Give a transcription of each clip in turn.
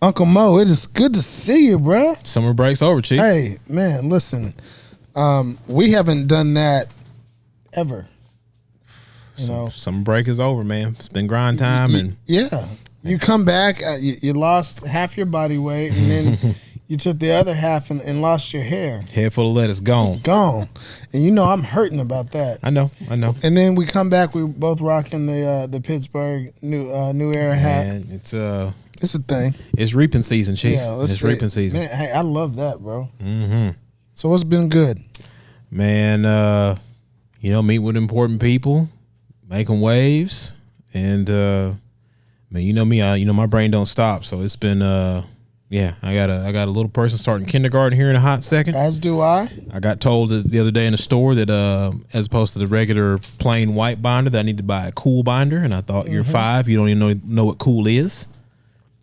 Uncle Mo, it is good to see you, bro. Summer break's over, Chief. Hey, man, listen. We haven't done that ever. You know, summer break is over, man. It's been grind time, and yeah, you come back, you lost half your body weight, and then you took the other half and lost your hair. Head full of lettuce, gone, and you know I'm hurting about that. I know. And then we come back, we both rocking the Pittsburgh new era hat. Man, it's a thing. It's reaping season, Chief. Yeah, it's reaping season. Man, hey, I love that, bro. Mm-hmm. So what's been good, man? Meet with important people. Making waves, and man, you know me, my brain don't stop. So it's been, I got a little person starting kindergarten here in a hot second. As do I. I got told the other day in the store that as opposed to the regular plain white binder, that I need to buy a cool binder. And I thought you're 5, you don't even know what cool is.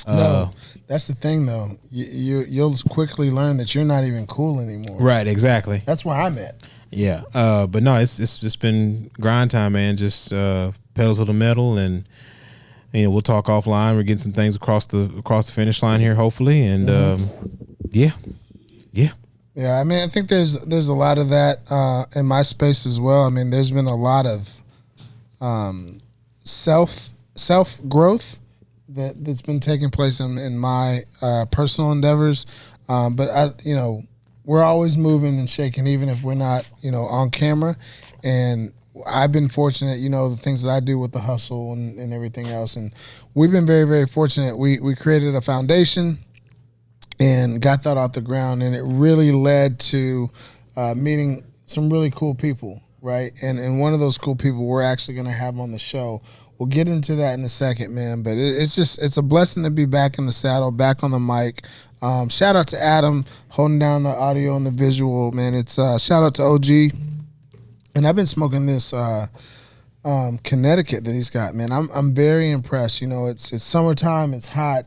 No, that's the thing though. You'll quickly learn that you're not even cool anymore. Right, exactly. That's where I'm at. Yeah, but no, it's just been grind time, man. Just pedal to the metal, and we'll talk offline. We're getting some things across the finish line here, hopefully, and yeah. I mean, I think there's a lot of that in my space as well. I mean, there's been a lot of self growth that's been taking place in my personal endeavors, but we're always moving and shaking, even if we're not, on camera. And I've been fortunate, the things that I do with the hustle and everything else. And we've been very, very fortunate. We created a foundation and got that off the ground. And it really led to meeting some really cool people, right? And one of those cool people we're actually going to have on the show. We'll get into that in a second, man. But it's a blessing to be back in the saddle, back on the mic. Shout out to Adam holding down the audio and the visual, man. It's shout out to OG, and I've been smoking this Connecticut that he's got, man. I'm very impressed. It's summertime, it's hot.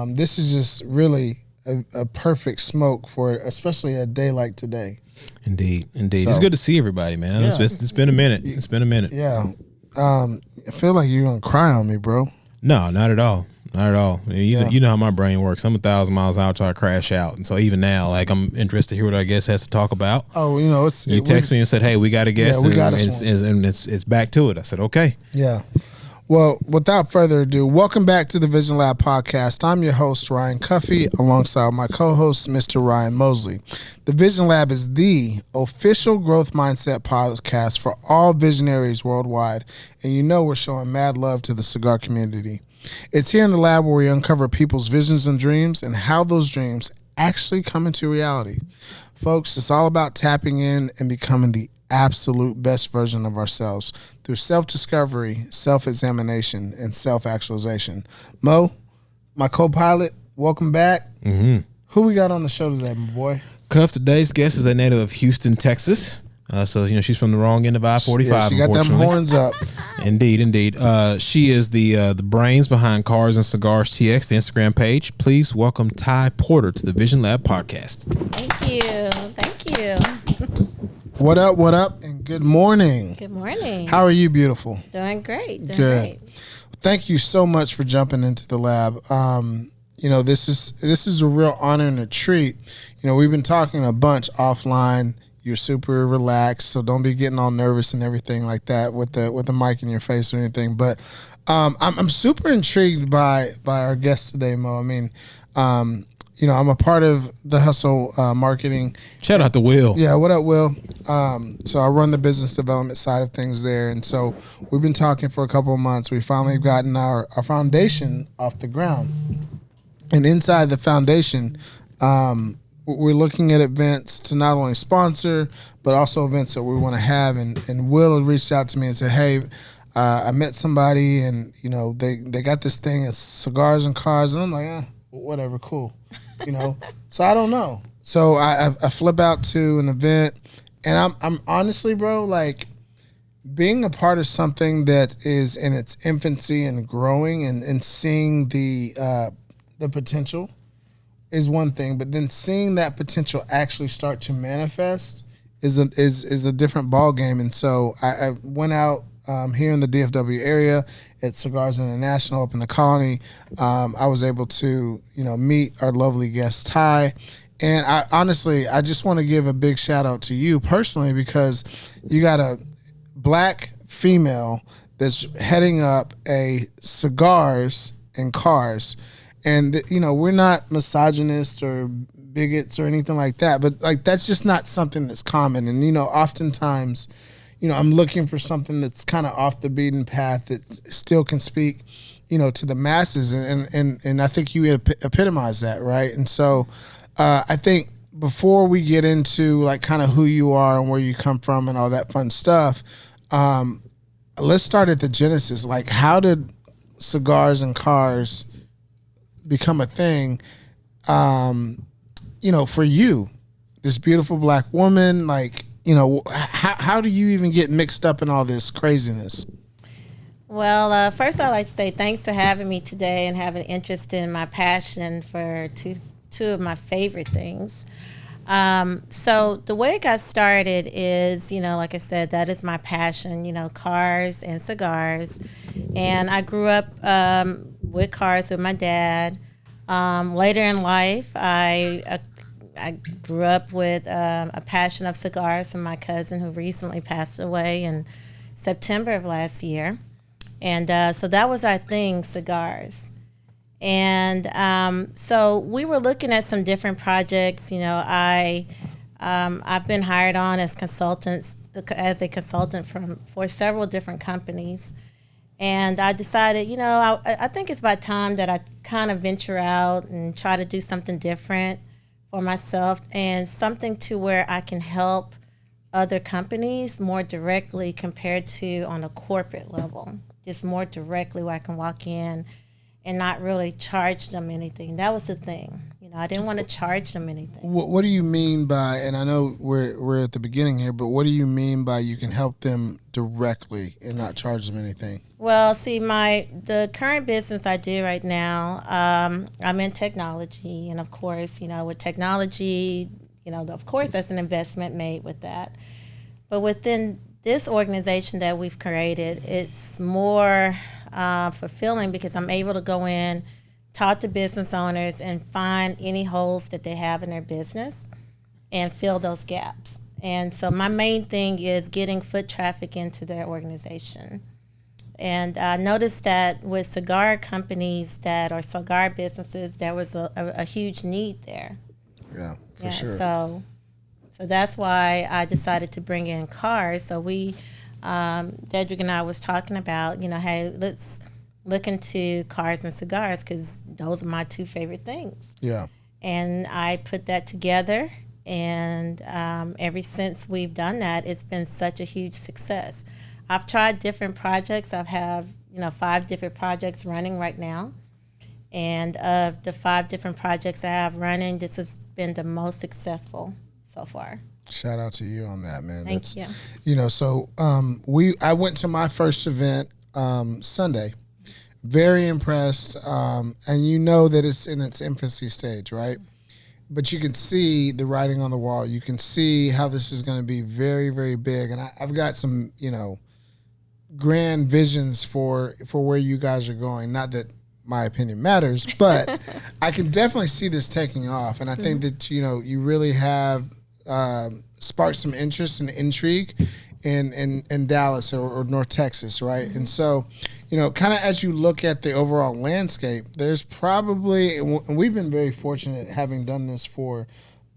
This is just really a perfect smoke for especially a day like today. Indeed. So, it's good to see everybody, man. Yeah. It's been a minute. Yeah. I feel like you're gonna cry on me, bro. No, not at all. Not at all. You know how my brain works. I'm 1,000 miles out till I crash out, and so even now, like, I'm interested to hear what our guest has to talk about. Oh, you text me and said, "Hey, we got a guest," and it's back to it. I said, "Okay." Yeah. Well, without further ado, welcome back to the Vision Lab podcast. I'm your host, Ryan Cuffey, alongside my co-host, Mr. Ryan Mosley. The Vision Lab is the official growth mindset podcast for all visionaries worldwide, and we're showing mad love to the cigar community. It's here in the lab where we uncover people's visions and dreams and how those dreams actually come into reality. Folks, it's all about tapping in and becoming the absolute best version of ourselves through self-discovery, self-examination, and self-actualization. Mo, my co-pilot, welcome back. Mm-hmm. Who we got on the show today, my boy? Cuff, today's guest is a native of Houston, Texas. So she's from the wrong end of I-45. Yeah, she got them horns up. Indeed. She is the brains behind Cars and Cigars TX, the Instagram page. Please welcome Ty Porter to the Vision Lab podcast. Thank you. What up, and good morning. Good morning. How are you, beautiful? Doing great. Good. Thank you so much for jumping into the lab. This is a real honor and a treat. We've been talking a bunch offline. You're super relaxed, so don't be getting all nervous and everything like that with the mic in your face or anything. But I'm super intrigued by our guest today, Mo. I mean, I'm a part of the Hustle marketing. Shout out to Will. Yeah, what up, Will? So I run the business development side of things there, and so we've been talking for a couple of months. We finally gotten our foundation off the ground, and inside the foundation, we're looking at events to not only sponsor, but also events that we want to have. And Will had reached out to me and said, "Hey, I met somebody, and they got this thing, it's cigars and cars." And I'm like, whatever, cool. So I don't know. So I flip out to an event, and I'm honestly, bro, like, being a part of something that is in its infancy and growing and seeing the potential is one thing, but then seeing that potential actually start to manifest is a different ball game. And so I went out here in the DFW area at Cigars International up in the Colony. I was able to, meet our lovely guest Ty. And I just want to give a big shout out to you personally because you got a black female that's heading up a cigars and cars. And, we're not misogynists or bigots or anything like that, but like that's just not something that's common. And, oftentimes, I'm looking for something that's kind of off the beaten path that still can speak, to the masses. And I think you epitomize that, right? And so I think before we get into like kind of who you are and where you come from and all that fun stuff, let's start at the genesis. Like, how did cigars and cars become a thing? For you, this beautiful black woman, like, how do you even get mixed up in all this craziness? Well, first I'd like to say thanks for having me today and having interest in my passion for two of my favorite things. So the way it got started is, like I said, that is my passion, cars and cigars. And I grew up with cars with my dad. Later in life, I grew up with a passion of cigars from my cousin who recently passed away in September of last year. And so that was our thing, cigars. And so we were looking at some different projects. I've been hired on as a consultant for several different companies. And I decided, I think it's about time that I kind of venture out and try to do something different for myself and something to where I can help other companies more directly compared to on a corporate level, just more directly where I can walk in and not really charge them anything. That was the thing. I didn't want to charge them anything. What do you mean by, and I know we're at the beginning here, but what do you mean by you can help them directly and not charge them anything? Well, see, the current business I do right now, I'm in technology, and of course, with technology, of course, that's an investment made with that. But within this organization that we've created, it's more fulfilling because I'm able to go in, talk to business owners, and find any holes that they have in their business and fill those gaps. And so my main thing is getting foot traffic into their organization. And I noticed that with cigar companies or cigar businesses, there was a huge need there. Yeah, for sure. So that's why I decided to bring in cars. So Dedrick and I was talking about, hey, let's look into cars and cigars because those are my two favorite things. Yeah. And I put that together, and ever since we've done that, it's been such a huge success. I've tried different projects. I have, 5 different projects running right now. And of the 5 different projects I have running, this has been the most successful so far. Shout out to you on that, man. Thank you. So I went to my first event Sunday. Very impressed, and that it's in its infancy stage, right? But you can see the writing on the wall. You can see how this is going to be very, very big, and I've got some, grand visions for where you guys are going. Not that my opinion matters, but I can definitely see this taking off, and I think that you really have sparked some interest and intrigue in Dallas or North Texas, right? And so, kind of as you look at the overall landscape, there's probably, and we've been very fortunate having done this for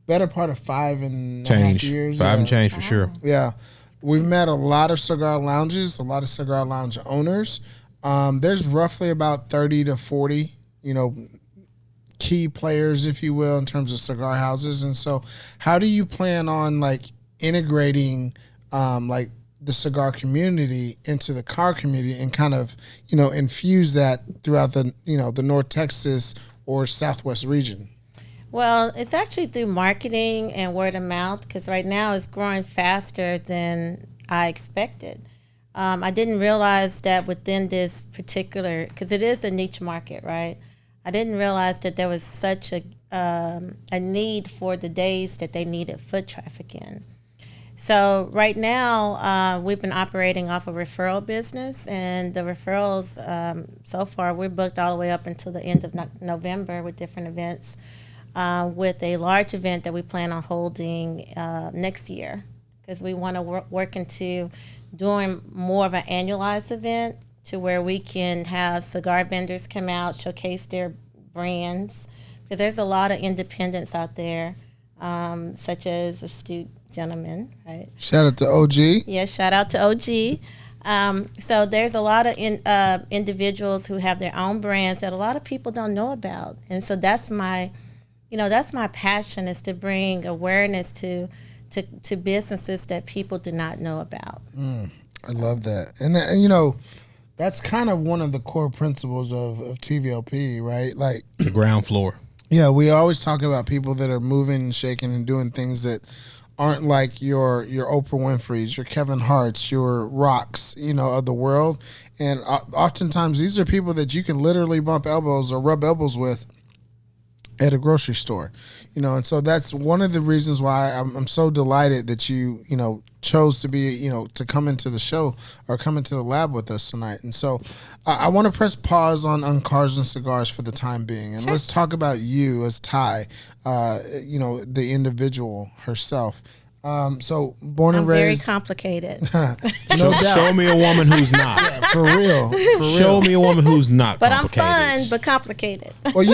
better part of 5.5 years. 5 and change for sure. Yeah. We've met a lot of cigar lounges, a lot of cigar lounge owners. There's roughly about 30 to 40, key players, if you will, in terms of cigar houses. And so how do you plan on integrating the cigar community into the car community and kind of, infuse that throughout the North Texas or Southwest region? Well, it's actually through marketing and word of mouth because right now it's growing faster than I expected. I didn't realize that within this particular, because it is a niche market, right? I didn't realize that there was such a need for the days that they needed foot traffic in. So right now, we've been operating off a referral business, and the referrals so far we're booked all the way up until the end of November with different events, with a large event that we plan on holding next year because we want to work into doing more of an annualized event to where we can have cigar vendors come out, showcase their brands, because there's a lot of independents out there, such as Astute Gentleman, right? Shout out to OG. Yeah, shout out to OG. So there's a lot of individuals who have their own brands that a lot of people don't know about, and so that's my passion, is to bring awareness to businesses that people do not know about. I love that, and that's kind of one of the core principles of TVLP, right? Like The ground floor. yeah, we always talk about people that are moving and shaking and doing things that aren't like your Oprah Winfrey's, your Kevin Hart's, your Rocks, of the world. And oftentimes these are people that you can literally bump elbows or rub elbows with at a grocery store, and so that's one of the reasons why I'm so delighted that you chose to be, to come into the show or come into the lab with us tonight. And so I want to press pause on Cars and Cigars for the time being, and let's talk about you as Ty, the individual herself. So born and I'm very raised. complicated. No doubt. Show me a woman who's not. For real. Show me a woman who's not But I'm complicated. fun, but complicated. Well,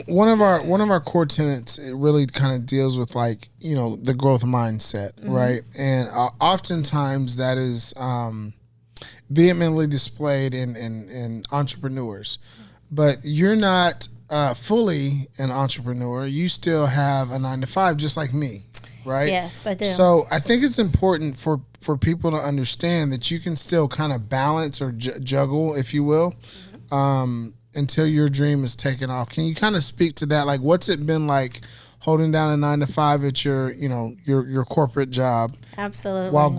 one of our core tenets, it really kind of deals with the growth mindset, right? And oftentimes that is vehemently displayed in entrepreneurs, but you're not fully an entrepreneur. You still have a 9-to-5, just like me, right? Yes, I do. So I think it's important for people to understand that you can still kind of balance or juggle, if you will, until your dream is taken off. Can you kind of speak to that? Like, what's it been like holding down a 9-to-5 at your corporate job? Absolutely. While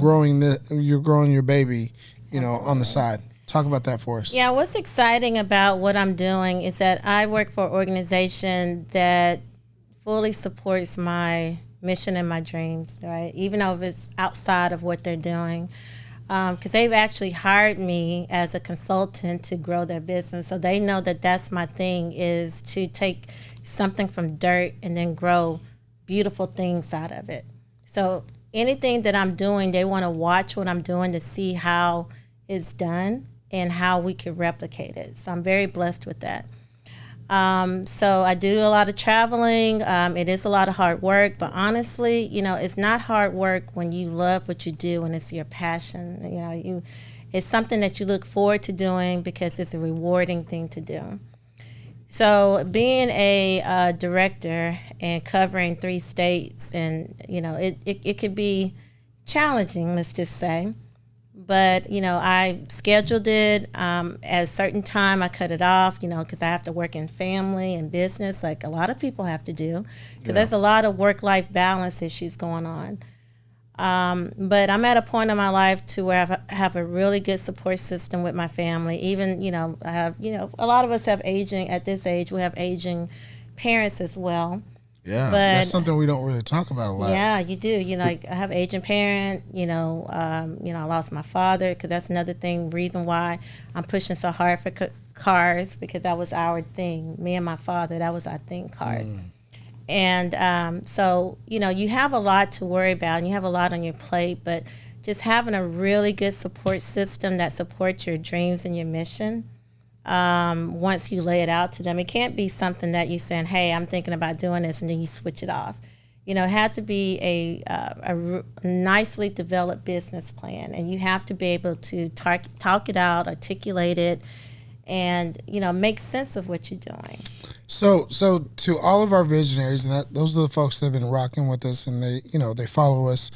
you're growing your baby, on the side. Talk about that for us. Yeah, what's exciting about what I'm doing is that I work for an organization that fully supports my mission and my dreams, right? Even though it's outside of what they're doing. Because they've actually hired me as a consultant to grow their business. So they know that that's my thing, is to take something from dirt and then grow beautiful things out of it. So anything that I'm doing, they want to watch what I'm doing to see how it's done and how we can replicate it. So I'm very blessed with that. So I do a lot of traveling. It is a lot of hard work, but honestly, it's not hard work when you love what you do and it's your passion. It's something that you look forward to doing because it's a rewarding thing to do. So being a director and covering 3 states, and it could be challenging, let's just say. But, I scheduled it at a certain time. I cut it off, because I have to work in family and business like a lot of people have to do, because there's a lot of work-life balance issues going on. But I'm at a point in my life to where I have a really good support system with my family. Even, I have, a lot of us have at this age, we have aging parents as well. Yeah, but that's something we don't really talk about a lot. Yeah, you do. I have an aging parent. I lost my father, because that's another reason why I'm pushing so hard for cars, because that was our thing. Me and my father, that was our thing, cars. And so, you have a lot to worry about, and you have a lot on your plate, but just having a really good support system that supports your dreams and your mission. Once you lay it out to them, it can't be something that you saying, "Hey, I'm thinking about doing this," and then you switch it off. It had to be a nicely developed business plan, and you have to be able to talk it out, articulate it, and make sense of what you're doing. So to all of our visionaries, and those are the folks that have been rocking with us, and they follow us.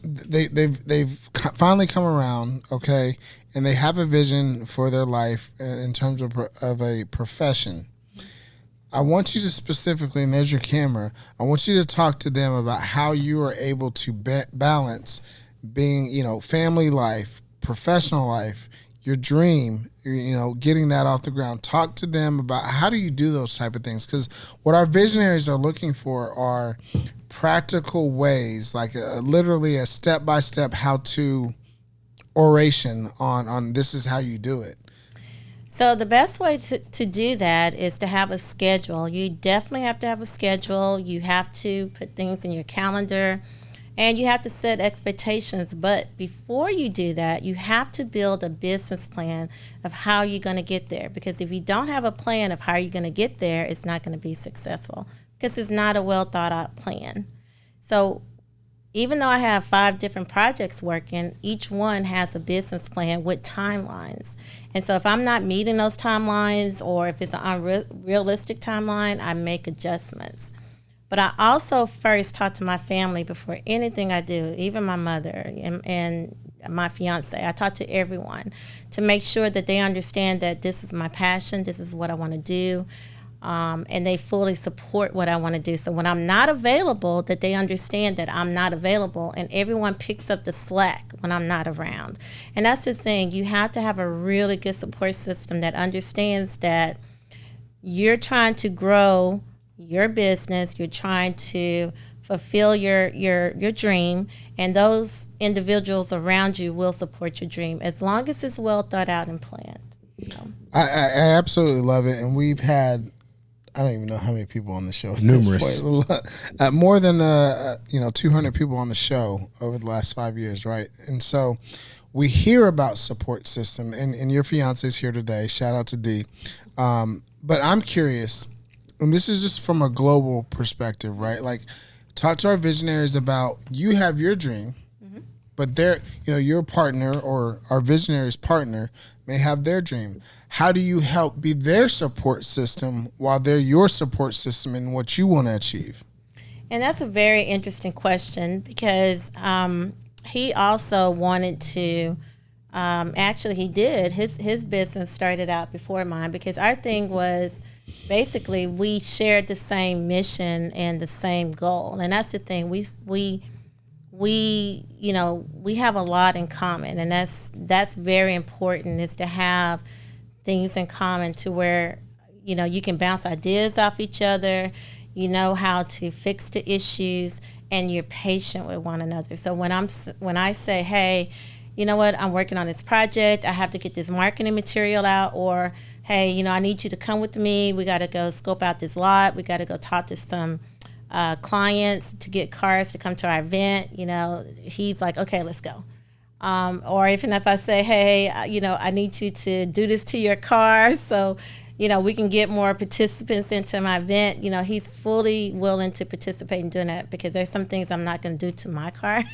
They've finally come around, okay, and they have a vision for their life in terms of a profession. I want you to specifically, and there's your camera, I want you to talk to them about how you are able to balance being, family life, professional life, your dream, getting that off the ground. Talk to them about how do you do those type of things, because what our visionaries are looking for are practical ways, like literally a step-by-step how-to oration on this is how you do it. So the best way to do that is to have a schedule. You definitely have to have a schedule. You have to put things in your calendar, and you have to set expectations. But before you do that, you have to build a business plan of how you're going to get there. Because if you don't have a plan of how you're going to get there, it's not going to be successful, because it's not a well thought out plan. So even though I have 5 different projects working, each one has a business plan with timelines. And so if I'm not meeting those timelines, or if it's an unrealistic timeline, I make adjustments. But I also first talk to my family before anything I do, even my mother and my fiance. I talk to everyone to make sure that they understand that this is my passion, this is what I want to do. And they fully support what I want to do. So when I'm not available, that they understand that I'm not available, and everyone picks up the slack when I'm not around. And that's the thing. You have to have a really good support system that understands that you're trying to grow your business, you're trying to fulfill your dream, and those individuals around you will support your dream as long as it's well thought out and planned. So. I absolutely love it, and we've had, I don't even know how many people on the show. Numerous. More than 200 people on the show over the last 5 years, right? And so we hear about support system, and your fiance is here today. Shout out to Dee. But I'm curious, and this is just from a global perspective, right? Like, talk to our visionaries about, you have your dream, but your partner or our visionaries' partner may have their dream. How do you help be their support system while they're your support system in what you want to achieve? And that's a very interesting question, because he also wanted to, actually he did, his business started out before mine, because our thing was basically we shared the same mission and the same goal. And that's the thing, we have a lot in common, and that's very important, is to have things in common to where, you can bounce ideas off each other, you know how to fix the issues, and you're patient with one another. So when I say, hey, you know what, I'm working on this project, I have to get this marketing material out, or hey, I need you to come with me, we got to go scope out this lot, we got to go talk to some clients to get cars to come to our event, he's like, okay, let's go. Or even if I say, hey, I need you to do this to your car so, we can get more participants into my event, he's fully willing to participate in doing that, because there's some things I'm not going to do to my car.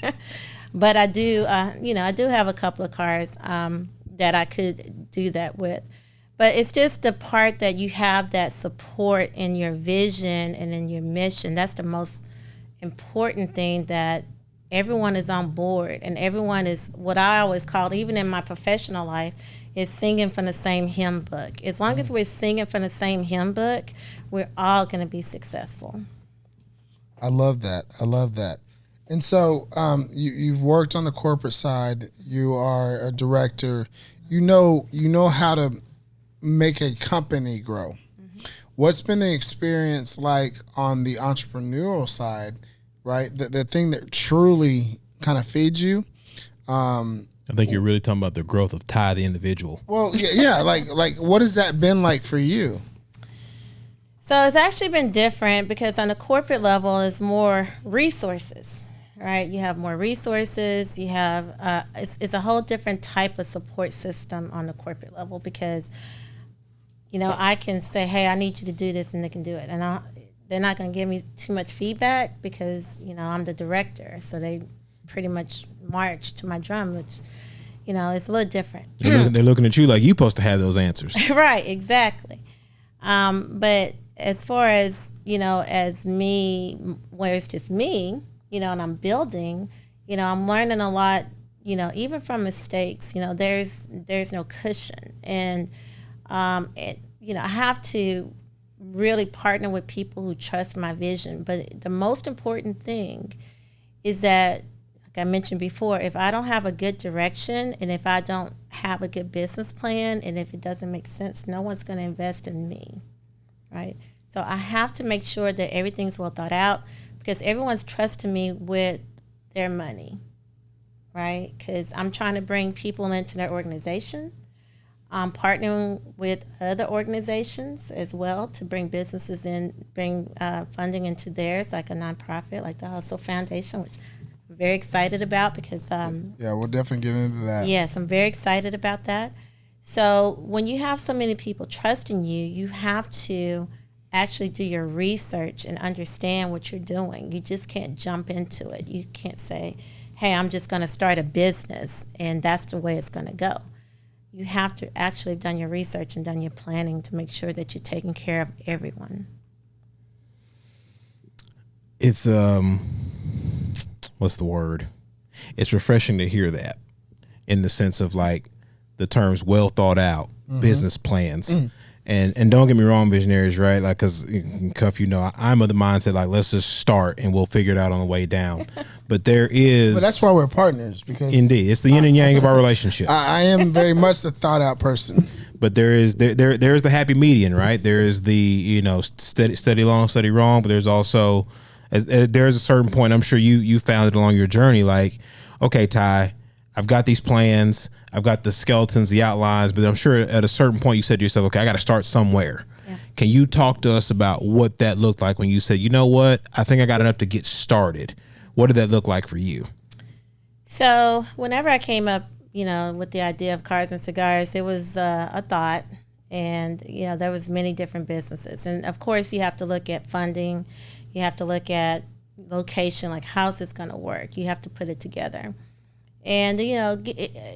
But I do, I do have a couple of cars that I could do that with. But it's just the part that you have that support in your vision and in your mission. That's the most important thing, that everyone is on board, and everyone is, what I always call, even in my professional life, is singing from the same hymn book. As long as we're singing from the same hymn book, we're all going to be successful. I love that. And so you've worked on the corporate side. You are a director. You know how to make a company grow. What's been the experience like on the entrepreneurial side, right? The thing that truly kind of feeds you. I think you're really talking about the growth of Ty, the individual. Well, yeah. Like what has that been like for you? So it's actually been different, because on the corporate level, it's more resources, right? You have more resources. You have it's a whole different type of support system on the corporate level, because I can say, hey, I need you to do this, and they can do it. And they're not going to give me too much feedback, because, I'm the director. So they pretty much march to my drum, which, it's a little different. They're looking at you like you're supposed to have those answers. Right, exactly. But as far as, as me, where it's just me, and I'm building, I'm learning a lot, even from mistakes, there's no cushion. And I have to really partner with people who trust my vision. But the most important thing is that like I mentioned before, if I don't have a good direction and if I don't have a good business plan and if it doesn't make sense, no one's going to invest in me, right? So I have to make sure that everything's well thought out because everyone's trusting me with their money, right? Because I'm trying to bring people into their organization. I'm partnering with other organizations as well to bring businesses in, bring funding into theirs, like a nonprofit, like the Hustle Foundation, which I'm very excited about because yeah, we'll definitely get into that. yes, I'm very excited about that. So when you have so many people trusting you, you have to actually do your research and understand what you're doing. You just can't jump into it. You can't say, hey, I'm just going to start a business and that's the way it's going to go. You have to actually have done your research and done your planning to make sure that you're taking care of everyone. It's what's the word? It's refreshing to hear that in the sense of like the terms well thought out business plans. And don't get me wrong, visionaries, right? Like, cause Cuff, I'm of the mindset like let's just start and we'll figure it out on the way down. But there is, but that's why we're partners because indeed it's the yin and yang of our relationship. I am very much the thought out person. But there's the happy median, right? There is the steady long, steady wrong. But there's also there's a certain point. I'm sure you found it along your journey. Like, okay, Ty, I've got these plans. I've got the skeletons, the outlines. But I'm sure at a certain point you said to yourself, okay, I got to start somewhere. Yeah. Can you talk to us about what that looked like when you said, you know what, I think I got enough to get started? What did that look like for you? So whenever I came up, with the idea of Cars and Cigars, it was a thought. And, there was many different businesses. And, of course, you have to look at funding. You have to look at location, like how's this going to work. You have to put it together. And,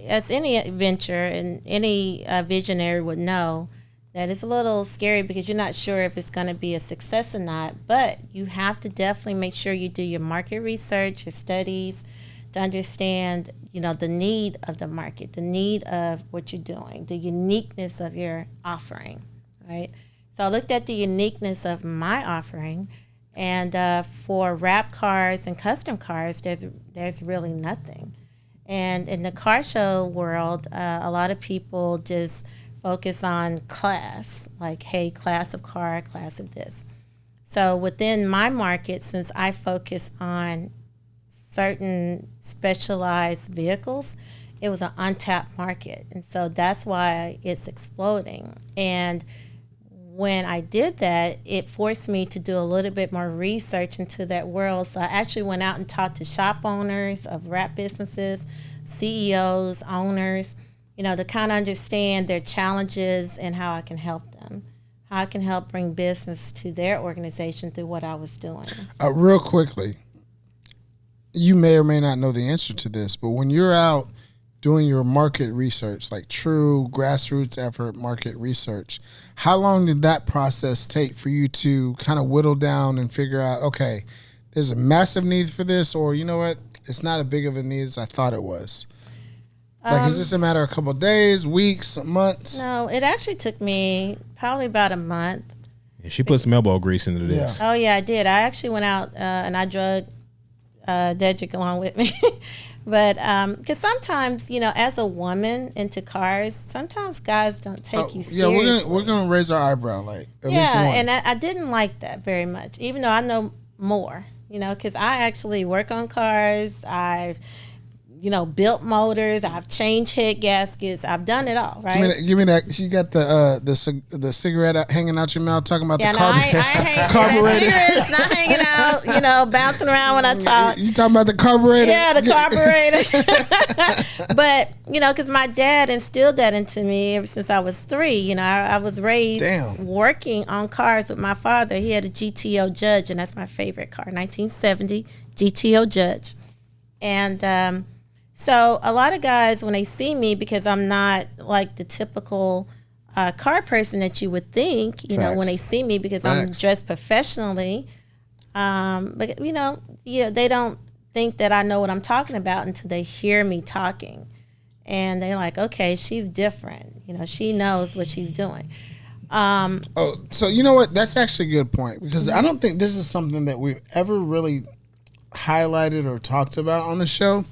as any venture and any visionary would know, that it's a little scary because you're not sure if it's going to be a success or not. But you have to definitely make sure you do your market research, your studies, to understand, the need of the market, the need of what you're doing, the uniqueness of your offering, right? So I looked at the uniqueness of my offering, and for wrap cars and custom cars, there's really nothing. And in the car show world, a lot of people just focus on class, like, hey, class of car, class of this. So within my market, since I focus on certain specialized vehicles, it was an untapped market. And so that's why it's exploding. And when I did that, it forced me to do a little bit more research into that world. So I actually went out and talked to shop owners of wrap businesses, CEOs, owners, to kind of understand their challenges and how I can help them, how I can help bring business to their organization through what I was doing. Real quickly, you may or may not know the answer to this, but when you're out doing your market research, like true grassroots effort market research, how long did that process take for you to kind of whittle down and figure out, okay, there's a massive need for this, or you know what, it's not as big of a need as I thought it was? Like, is this a matter of a couple of days, weeks, months? No, it actually took me probably about a month. Yeah, she put some elbow grease into this. Yeah. Oh, yeah, I did. I actually went out and I drug Dedrick along with me. But because sometimes, as a woman into cars, sometimes guys don't take you seriously. Yeah, we're gonna raise our eyebrow, like, at least one. And I didn't like that very much, even though I know more, because I actually work on cars. I've built motors. I've changed head gaskets. I've done it all, right? Give me that. You got the cigarette hanging out your mouth, talking about the carburetor. That cigarette's not hanging out, bouncing around when I talk. You talking about the carburetor? Yeah, the carburetor. But, because my dad instilled that into me ever since I was 3. I was raised working on cars with my father. He had a GTO Judge, and that's my favorite car, 1970 GTO Judge. And so a lot of guys, when they see me, because I'm not like the typical car person that you would think, when they see me, because I'm dressed professionally, but they don't think that I know what I'm talking about until they hear me talking, and they're like, okay, she's different. She knows what she's doing. So you know what? That's actually a good point, because I don't think this is something that we've ever really highlighted or talked about on the show.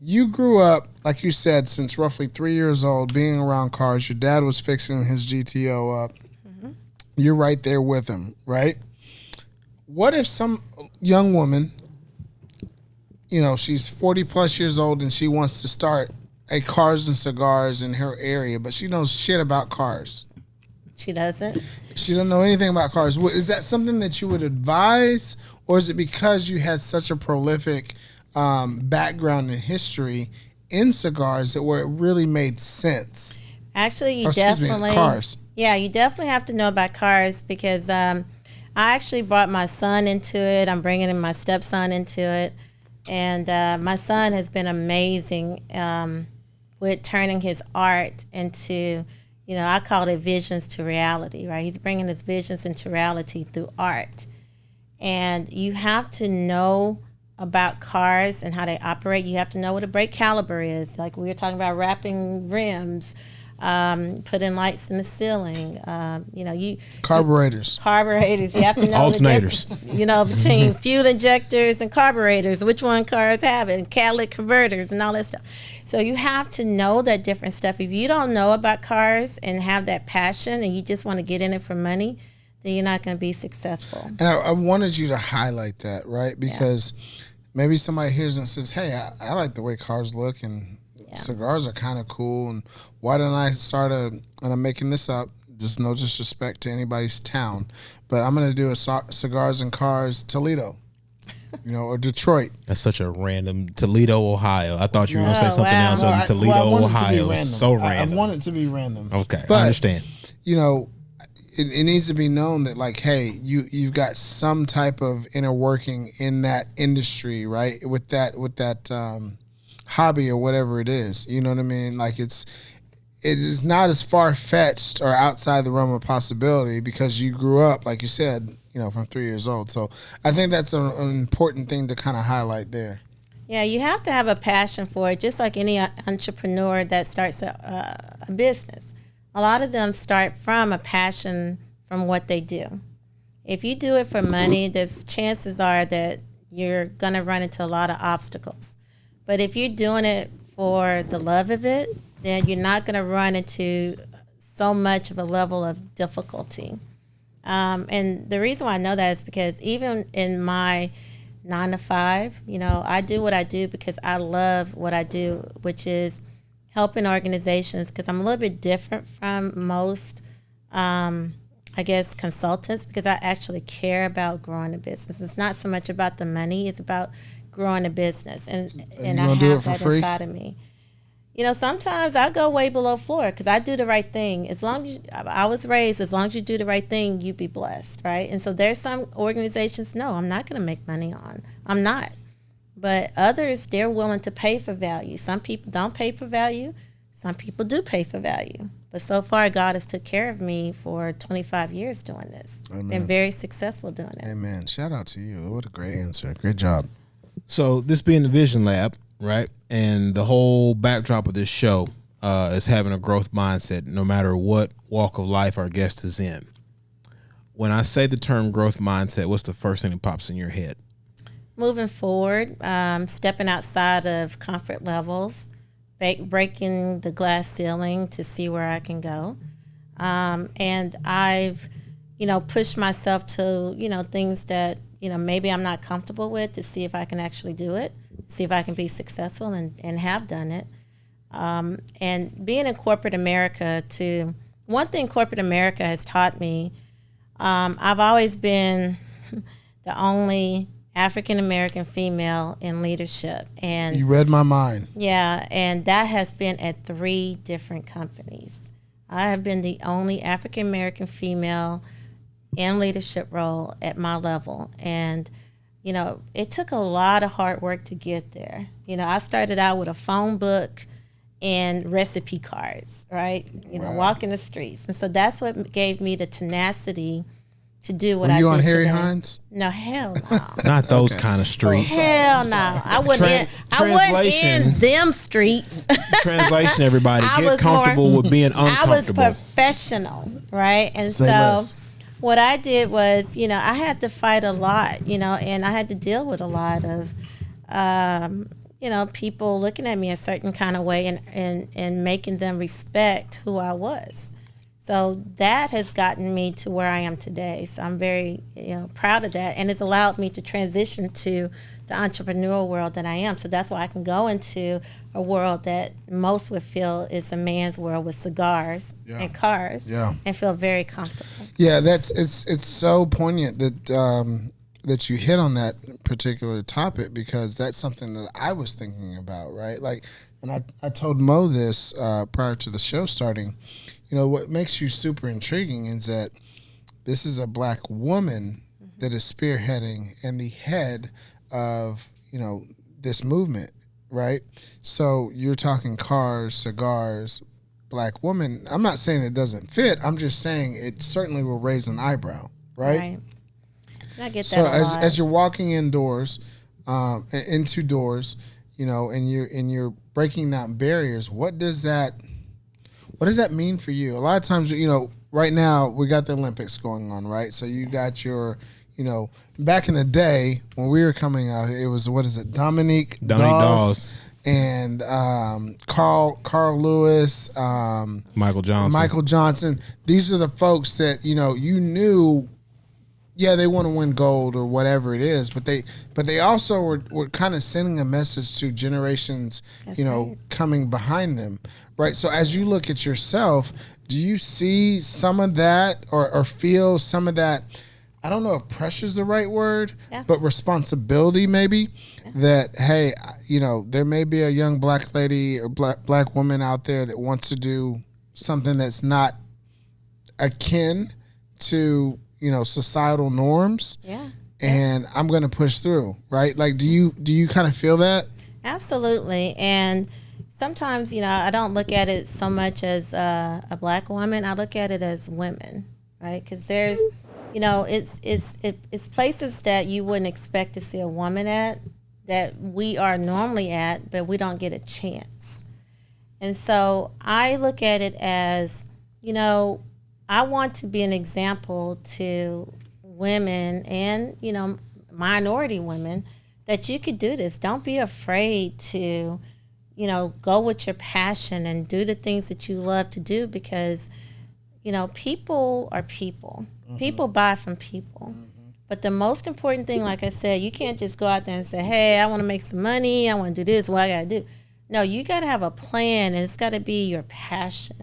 You grew up, like you said, since roughly 3 years old, being around cars. Your dad was fixing his GTO up. You're right there with him, right? What if some young woman, she's 40 plus years old and she wants to start a Cars and Cigars in her area, but she knows shit about cars? She doesn't. She don't know anything about cars. Is that something that you would advise, or is it because you had such a prolific background in history in cigars that where it really made sense? Actually, cars. Yeah, you definitely have to know about cars because I actually brought my son into it. I'm bringing in my stepson into it. And my son has been amazing with turning his art into, I call it visions to reality, right? He's bringing his visions into reality through art. And you have to know about cars and how they operate. You have to know what a brake caliber is. Like we were talking about wrapping rims, putting lights in the ceiling. Carburetors. You have to know alternators. Between fuel injectors and carburetors, which one cars have, and catalytic converters and all that stuff. So you have to know that different stuff. If you don't know about cars and have that passion and you just want to get in it for money, then you're not going to be successful. And I wanted you to highlight that, right? Because maybe somebody hears and says, hey, I like the way cars look and cigars are kind of cool, and why don't I start and I'm making this up, just no disrespect to anybody's town, but I'm going to do a Cigars and Cars Toledo, or Detroit. That's such a random Toledo, Ohio. I thought you were going to say something else. Toledo, Ohio is so random. I want it to be random. Okay, but I understand. It needs to be known that, like, hey, you've got some type of inner working in that industry, right? With that hobby or whatever it is, you know what I mean? Like it is not as far fetched or outside the realm of possibility because you grew up, like you said, from 3 years old. So I think that's an important thing to kind of highlight there. Yeah, you have to have a passion for it, just like any entrepreneur that starts a business. A lot of them start from a passion from what they do. If you do it for money, there's chances are that you're going to run into a lot of obstacles. But if you're doing it for the love of it, then you're not going to run into so much of a level of difficulty. And the reason why I know that is because even in my 9 to 5, I do what I do because I love what I do, which is helping organizations, because I'm a little bit different from most, consultants, because I actually care about growing a business. It's not so much about the money, it's about growing a business, and I have that inside of me. Sometimes I go way below floor because I do the right thing. I was raised, as long as you do the right thing, you be blessed, right? And so there's some organizations, no, I'm not going to make money on. I'm not. But others, they're willing to pay for value. Some people don't pay for value. Some people do pay for value. But so far, God has took care of me for 25 years doing this. Amen. Been very successful doing it. Amen. Shout out to you. What a great answer. Great job. So this being the Vision Lab, right, and the whole backdrop of this show is having a growth mindset no matter what walk of life our guest is in. When I say the term growth mindset, what's the first thing that pops in your head? Moving forward, stepping outside of comfort levels, breaking the glass ceiling to see where I can go. And I've, pushed myself to, things that, maybe I'm not comfortable with, to see if I can actually do it, see if I can be successful and have done it. And being in corporate America, one thing corporate America has taught me, I've always been the only African-American female in leadership. And you read my mind. Yeah, and that has been at 3 different companies. I have been the only African-American female in leadership role at my level. And, it took a lot of hard work to get there. I started out with a phone book and recipe cards, right? Wow. Walking the streets. And so that's what gave me the tenacity to do what I did. Were you on Harry today. Hines? No, hell no. Not those kind of streets. Hell no. I wasn't in them streets. Translation, everybody. Get comfortable with being uncomfortable. I was professional, right? And Say less. what I did was, I had to fight a lot, and I had to deal with a lot of, people looking at me a certain kind of way and making them respect who I was. So that has gotten me to where I am today. So I'm very, proud of that. And it's allowed me to transition to the entrepreneurial world that I am. So that's why I can go into a world that most would feel is a man's world with cigars and cars and feel very comfortable. Yeah, it's so poignant that you hit on that particular topic, because that's something that I was thinking about, right? Like, and I told Mo this prior to the show starting. What makes you super intriguing is that this is a black woman that is spearheading and the head of, this movement, right? So you're talking cars, cigars, black woman. I'm not saying it doesn't fit. I'm just saying it certainly will raise an eyebrow, right? I get that so a lot. as you're walking indoors, into doors, and you're breaking down barriers, what does that mean for you? A lot of times, right now we got the Olympics going on, right? So you got your, back in the day when we were coming out, it was, what is it, Dominique Dawes and Carl Lewis, Michael Johnson. These are the folks that you knew. Yeah, they want to win gold or whatever it is, but they also were kind of sending a message to generations, right, coming behind them, right? So as you look at yourself, do you see some of that or feel some of that? I don't know if pressure is the right word, but responsibility maybe. That, hey, there may be a young black lady or black woman out there that wants to do something that's not akin to societal norms. And I'm going to push through, right? Like, do you kind of feel that? Absolutely. And sometimes, I don't look at it so much as a black woman. I look at it as women, right? Because there's, it's places that you wouldn't expect to see a woman at, that we are normally at, but we don't get a chance. And so I look at it as, I want to be an example to women and, minority women that you could do this. Don't be afraid to, go with your passion and do the things that you love to do, because, people are people. Mm-hmm. People buy from people. Mm-hmm. But the most important thing, like I said, you can't just go out there and say, hey, I want to make some money. I want to do this. What I got to do? No, you got to have a plan, and it's got to be your passion.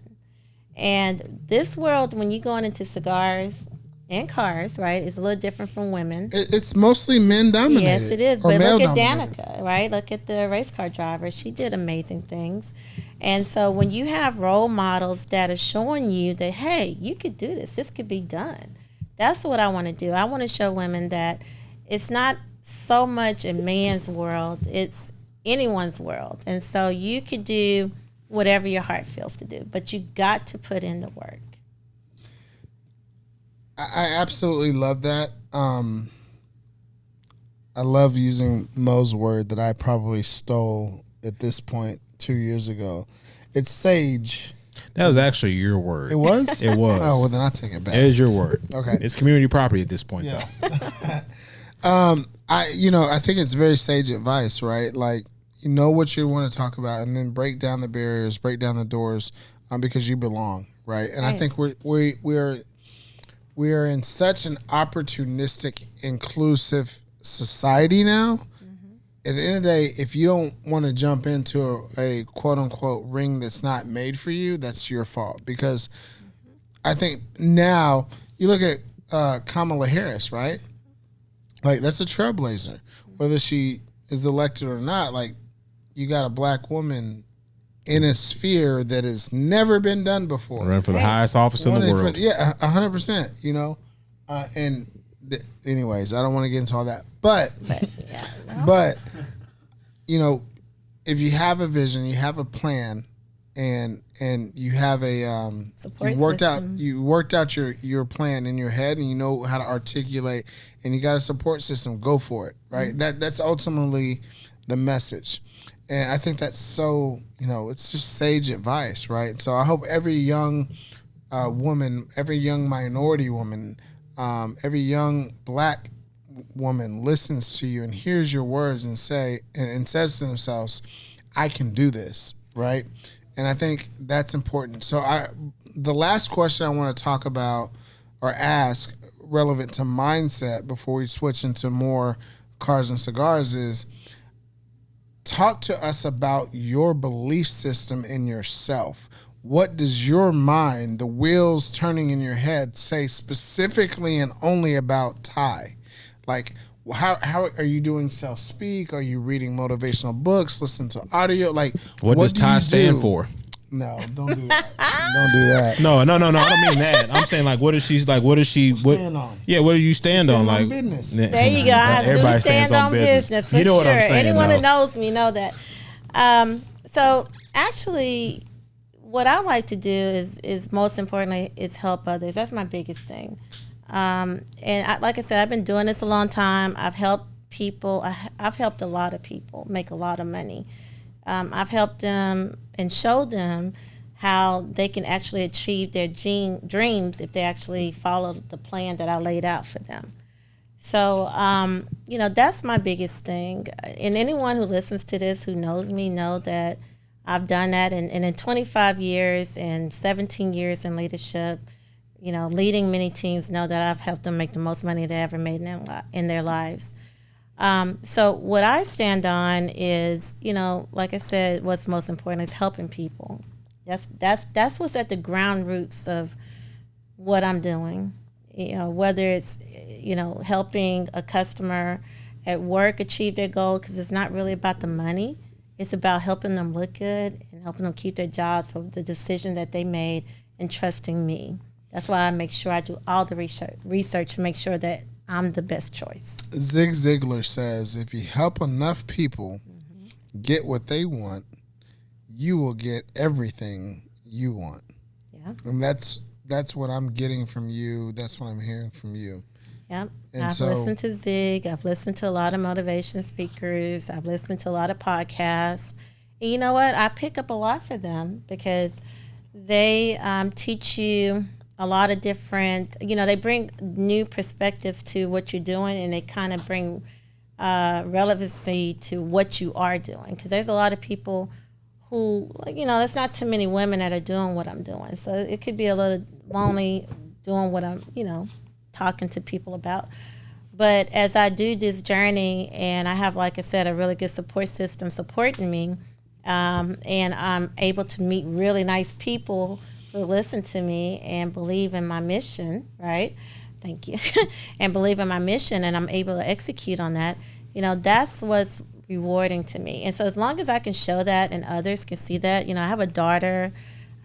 And this world, when you're going into cigars and cars, right, it's a little different from women. It's mostly men dominated. Yes, it is. But look at Danica, right? Look at the race car driver. She did amazing things. And so when you have role models that are showing you that, hey, you could do this. This could be done. That's what I want to do. I want to show women that it's not so much a man's world. It's anyone's world. And so you could do whatever your heart feels to do, but you got to put in the work. I absolutely love that. I love using Mo's word that I probably stole at this point 2 years ago. It's sage. That was actually your word. It was? It was. Oh, well, then I take it back. It is your word. Okay. It's community property at this point, though. I think it's very sage advice, right? Like, you know what you want to talk about, and then break down the barriers, break down the doors, because you belong, right? And right. I think we are in such an opportunistic, inclusive society now. Mm-hmm. At the end of the day, if you don't want to jump into a quote unquote ring that's not made for you, that's your fault. Because I think now you look at Kamala Harris, right? Like, that's a trailblazer. Whether she is elected or not, like, you got a black woman in a sphere that has never been done before. Run for the highest office in the world. 100%, anyways, I don't want to get into all that. But if you have a vision, you have a plan, and you have a you worked out your plan in your head, and you know how to articulate, and you got a support system, go for it, right? Mm-hmm. That's ultimately the message. And I think that's so, it's just sage advice, right? So I hope every young woman, every young minority woman every young black woman listens to you and hears your words and says to themselves, I can do this, right? And I think that's important. So the last question I want to talk about or ask relevant to mindset before we switch into more cars and cigars is, talk to us about your belief system in yourself. What does your mind, the wheels turning in your head, say specifically and only about Ty? Like, how are you doing self-speak? Are you reading motivational books, listen to audio? Like, What does do Ty you stand do? for? No, don't do that. Don't do that. No, I don't mean that. I'm saying like, what is she like? What is she? What, Stand on. Yeah, what do you stand on? Like business. There you go. I do stand on business for You know sure. what I'm saying, Anyone though. that knows me know that. So actually, what I like to do is most importantly is help others. That's my biggest thing. Like I said, I've been doing this a long time. I've helped people. I've helped a lot of people make a lot of money. I've helped them and showed them how they can actually achieve their dreams if they actually follow the plan that I laid out for them. So, that's my biggest thing. And anyone who listens to this, who knows me, know that I've done that. And in 25 years and 17 years in leadership, leading many teams, know that I've helped them make the most money they ever made in their lives. So what I stand on is, like I said, what's most important is helping people. That's what's at the ground roots of what I'm doing. Whether it's, helping a customer at work achieve their goal, because it's not really about the money. It's about helping them look good and helping them keep their jobs for the decision that they made and trusting me. That's why I make sure I do all the research to make sure that I'm the best choice. Zig Ziglar says, if you help enough people get what they want, you will get everything you want. Yeah. And that's what I'm getting from you. That's what I'm hearing from you. Yep. And I've listened to Zig. I've listened to a lot of motivation speakers. I've listened to a lot of podcasts. And you know what? I pick up a lot for them because they teach you a lot of different, they bring new perspectives to what you're doing, and they kind of bring relevancy to what you are doing. Because there's a lot of people who, there's not too many women that are doing what I'm doing. So it could be a little lonely doing what I'm, talking to people about. But as I do this journey, and I have, like I said, a really good support system supporting me, and I'm able to meet really nice people who listen to me and believe in my mission, right? Thank you. And believe in my mission, and I'm able to execute on that. That's what's rewarding to me. And so as long as I can show that and others can see that, I have a daughter,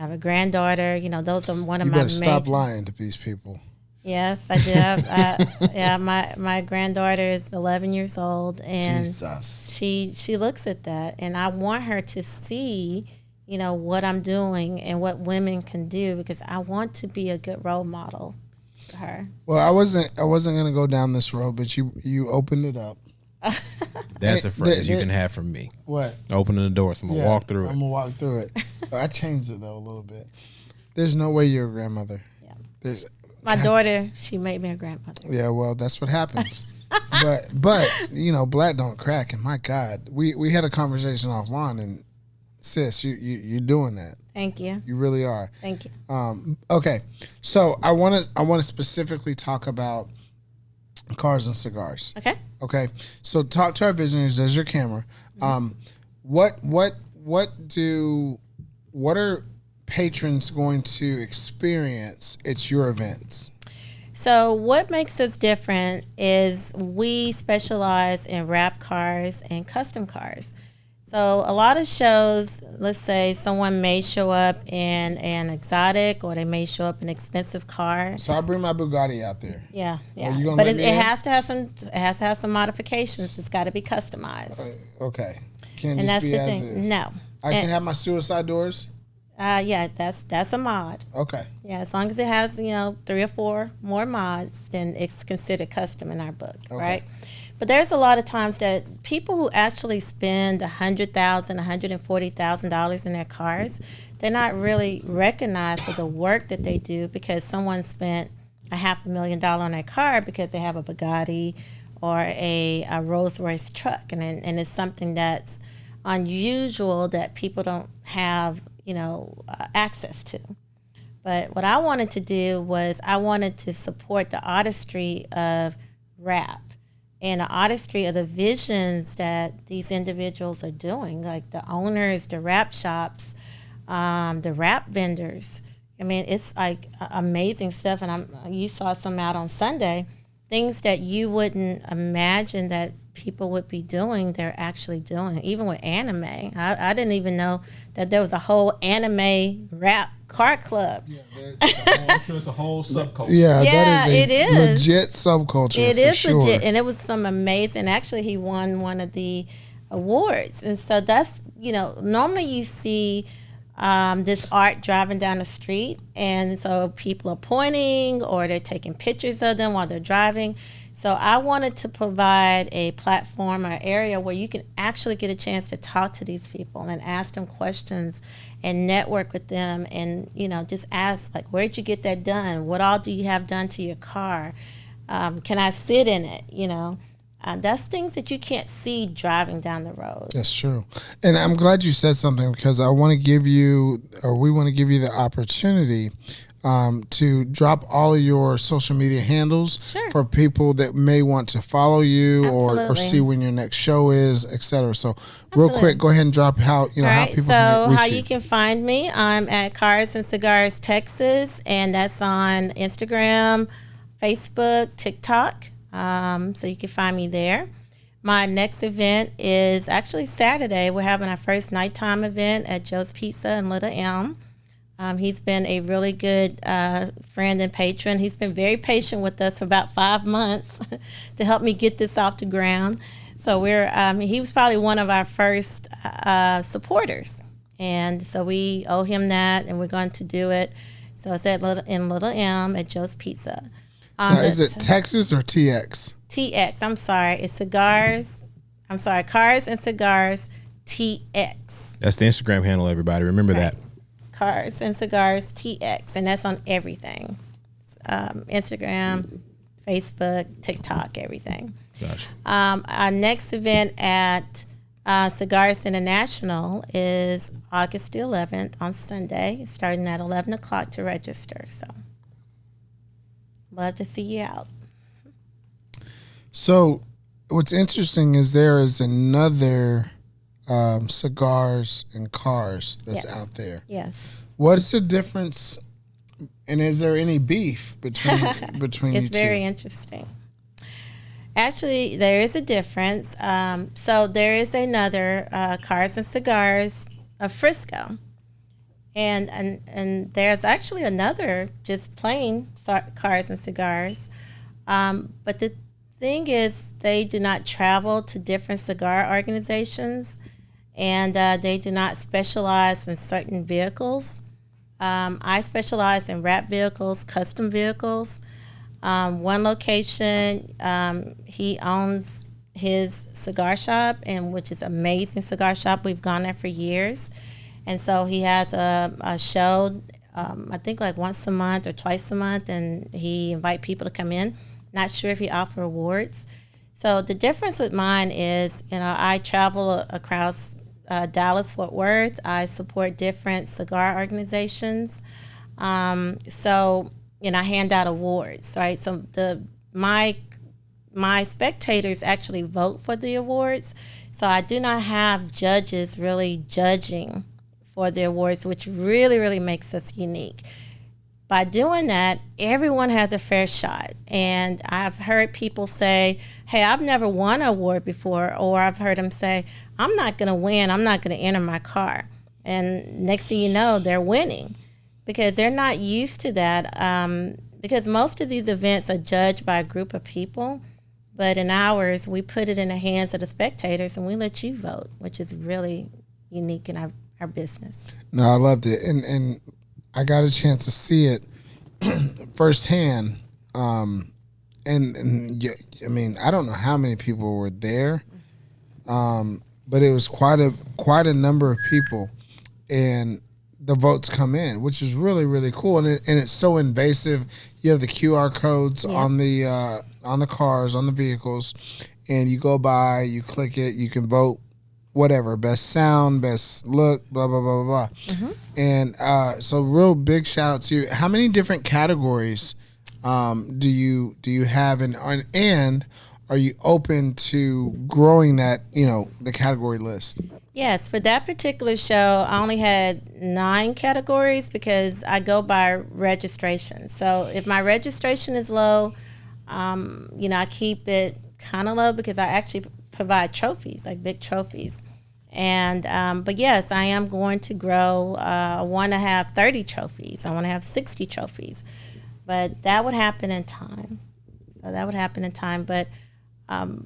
I have a granddaughter, those are one of my You better stop lying to these people. Yes, I do. My granddaughter is 11 years old, and Jesus. she looks at that, and I want her to see, what I'm doing and what women can do, because I want to be a good role model for her. Well, I wasn't going to go down this road, but you opened it up. That's a phrase you can have from me. What? Opening the door, so I'm gonna walk through it. I'm gonna walk through it. I changed it though a little bit. There's no way you're a grandmother. Yeah. My daughter, she made me a grandmother. Yeah, well, that's what happens. but black don't crack, and my God, we had a conversation offline, and sis, you're doing that. Thank you. You really are. Thank you. Okay, so I want to specifically talk about cars and cigars. Okay. So talk to our visitors. There's your camera. What are patrons going to experience at your events? So what makes us different is we specialize in wrap cars and custom cars. So a lot of shows, let's say someone may show up in an exotic, or they may show up in an expensive car. So I'll bring my Bugatti out there. Yeah. Are you gonna But let it me in? has to have some modifications. It's got to be customized. Okay. Can't And just that's be the as thing. is. No. I can have my suicide doors. Yeah, that's a mod. Okay. Yeah, as long as it has 3 or 4 more mods, then it's considered custom in our book, right? But there's a lot of times that people who actually spend $100,000, $140,000 in their cars, they're not really recognized for the work that they do, because someone spent a $500,000 on their car because they have a Bugatti or a Rolls Royce truck, and it's something that's unusual that people don't have, access to. But what I wanted to do was I wanted to support the artistry of rap and the artistry of the visions that these individuals are doing, like the owners, the rap shops, the rap vendors. I mean, it's like amazing stuff. And you saw some out on Sunday, things that you wouldn't imagine that people would be doing, they're actually doing. Even with anime, I didn't even know that there was a whole anime rap car club. Yeah, I'm sure it's a whole subculture. Yeah, Yeah, that is it is. legit subculture. It for is sure. legit, and it was some amazing. Actually, he won one of the awards, and so that's normally you see this art driving down the street, and so people are pointing or they're taking pictures of them while they're driving. So I wanted to provide a platform or area where you can actually get a chance to talk to these people and ask them questions and network with them, and just ask, like, where'd you get that done? What all do you have done to your car? Can I sit in it? That's things that you can't see driving down the road. That's true. And I'm glad you said something, because we want to give you the opportunity to drop all of your social media handles Sure. for people that may want to follow you or Absolutely. see when your next show is, etc. So real Absolutely. quick, go ahead and drop how All how right, people so can reach how you. you can find me, I'm at Cars and Cigars Texas, and that's on Instagram, Facebook, TikTok. So you can find me there. My next event is actually Saturday. We're having our first nighttime event at Joe's Pizza in Little Elm. He's been a really good friend and patron. He's been very patient with us for about 5 months to help me get this off the ground. So he was probably one of our first supporters. And so we owe him that, and we're going to do it. So it's in Little Elm at Joe's Pizza. Now, is it Texas or TX? TX, I'm sorry. It's Cigars. I'm sorry, Cars and Cigars TX. That's the Instagram handle, everybody. Remember that. Cars and Cigars TX, and that's on everything. Instagram, Facebook, TikTok, everything. Gotcha. Our next event at Cigars International is August the 11th on Sunday, starting at 11 o'clock to register. So, love to see you out. So what's interesting is there is another Cigars and Cars that's Yes. out there. Yes. What's the difference, and is there any beef between you It's two? very interesting. Actually, there is a difference. So there is another Cars and Cigars of Frisco, and there's actually another just plain Cars and Cigars. But the thing is, they do not travel to different cigar organizations, and they do not specialize in certain vehicles. I specialize in wrap vehicles, custom vehicles. One location, he owns his cigar shop, and which is amazing cigar shop. We've gone there for years, and so he has a show. I think like once a month or twice a month, and he invite people to come in. Not sure if he offer awards. So the difference with mine is, I travel across Dallas, Fort Worth. I support different cigar organizations. So I hand out awards, right? So my spectators actually vote for the awards. So I do not have judges really judging for the awards, which really, really makes us unique. By doing that, everyone has a fair shot. And I've heard people say, hey, I've never won an award before. Or I've heard them say, I'm not going to win. I'm not going to enter my car. And next thing you know, they're winning because they're not used to that. Because most of these events are judged by a group of people. But in ours, we put it in the hands of the spectators and we let you vote, which is really unique in our business. No, I loved it, and I got a chance to see it firsthand. And I mean, I don't know how many people were there, but it was quite a number of people, and the votes come in, which is really really cool, and it's so invasive. You have the QR codes on the cars, on the vehicles, and you go by, you click it, you can vote whatever, best sound, best look, blah blah blah blah blah. And so real big shout out to you. How many different categories do you have, and are you open to growing that, the category list? Yes, for that particular show, I only had 9 categories because I go by registration. So if my registration is low, I keep it kind of low because I actually provide trophies, like big trophies. And but yes, I am going to grow. I want to have 30 trophies. I want to have 60 trophies, but that would happen in time. But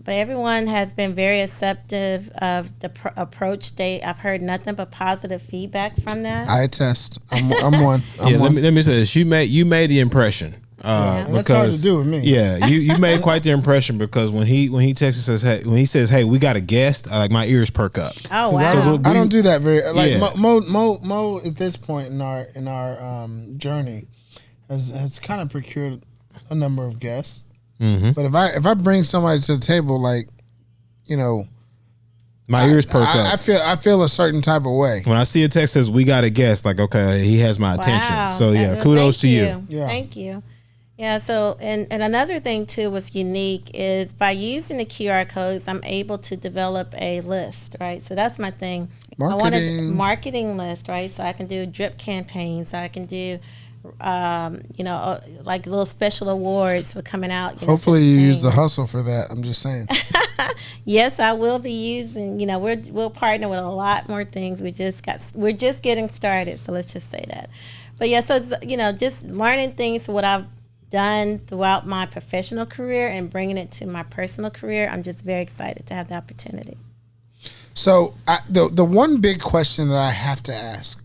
everyone has been very acceptive of the approach. I've heard nothing but positive feedback from that. I attest. I'm one. Let me say this. You made the impression. That's because hard to do with me. Yeah, you made quite the impression because when he texts us, when he says, "Hey, we got a guest," like my ears perk up. Oh wow! I don't do that very Mo at this point in our journey has kind of procured a number of guests. Mm-hmm. But if I bring somebody to the table, like, my ears perk up. I feel a certain type of way when I see a text says we got a guest. Like, okay, he has my attention. So yeah, kudos to you. Yeah. Thank you. Yeah. So and another thing too was unique is by using the QR codes, I'm able to develop a list. Right. So that's my thing. I want a marketing list. Right. So I can do drip campaigns. I can do like little special awards for coming out. Hopefully you use the hustle for that. I'm just saying. Yes, I will be using. We'll partner with a lot more things. We're just getting started. So let's just say that. But yeah, so it's, just learning things, what I've done throughout my professional career and bringing it to my personal career. I'm just very excited to have the opportunity. So the one big question that I have to ask.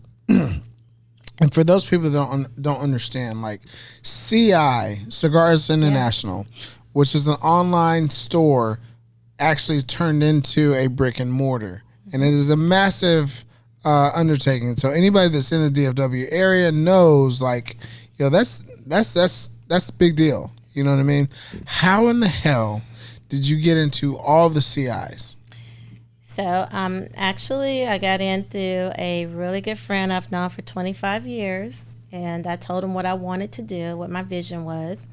And for those people that don't understand, like CI, Cigars International, which is an online store, actually turned into a brick and mortar, and it is a massive undertaking. So anybody that's in the DFW area knows, like, that's a big deal. You know what I mean? How in the hell did you get into all the CIs? So actually, I got in through a really good friend I've known for 25 years, and I told him what I wanted to do, what my vision was,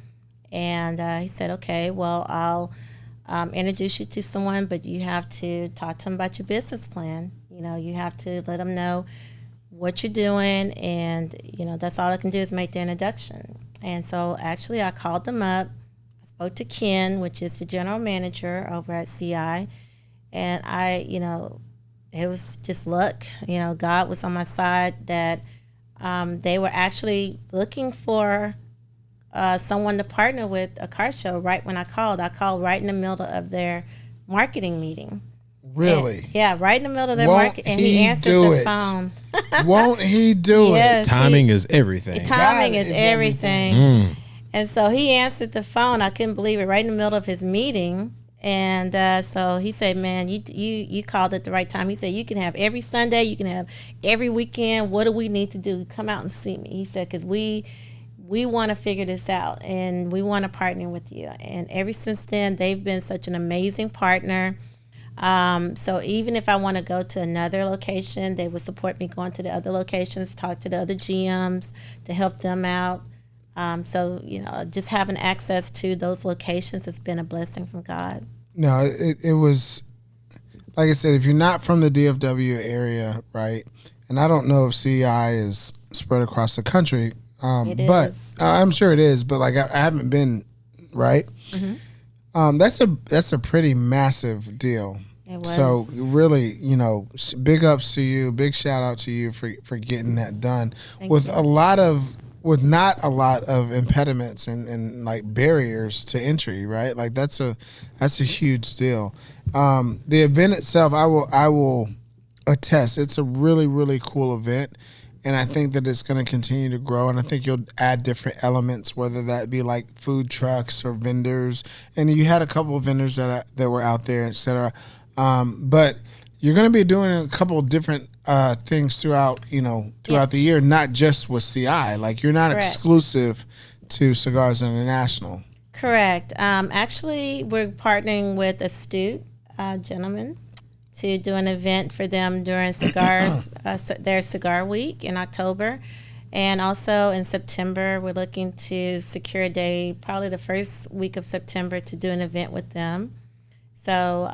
and he said, okay, well, I'll introduce you to someone, but you have to talk to them about your business plan. You have to let them know what you're doing, and, that's all I can do is make the introduction. And so actually, I called them up. I spoke to Ken, which is the general manager over at CI. And it was just luck. God was on my side that they were actually looking for someone to partner with a car show right when I called. I called right in the middle of their marketing meeting. Really? And, right in the middle of their market. And he answered the phone. Won't he do yes, it? Timing is everything. Timing is everything. And so he answered the phone. I couldn't believe it, right in the middle of his meeting. And so he said, man, you called at the right time. He said, you can have every Sunday, you can have every weekend. What do we need to do? Come out and see me. He said, because we want to figure this out, and we want to partner with you. And ever since then, they've been such an amazing partner. So even if I want to go to another location, they would support me going to the other locations, talk to the other GMs to help them out. So, just having access to those locations has been a blessing from God. No, it was, like I said, if you're not from the DFW area, right, and I don't know if CI is spread across the country, but I'm sure it is, but like I haven't been, right? Mm-hmm. That's a pretty massive deal. It was. So really, big ups to you, big shout out to you for getting that done. Thank with you. With not a lot of impediments and like barriers to entry, right? Like that's a huge deal. The event itself, I will attest, it's a really, really cool event, and I think that it's going to continue to grow. And I think you'll add different elements, whether that be like food trucks or vendors. And you had a couple of vendors that were out there, et cetera. But you're going to be doing a couple of different things throughout the year, not just with CI. Like you're not Correct. exclusive to Cigars International. Correct. Actually, we're partnering with Astute gentlemen to do an event for them during cigars, their cigar week in October. And also in September, we're looking to secure a day, probably the first week of September, to do an event with them. So,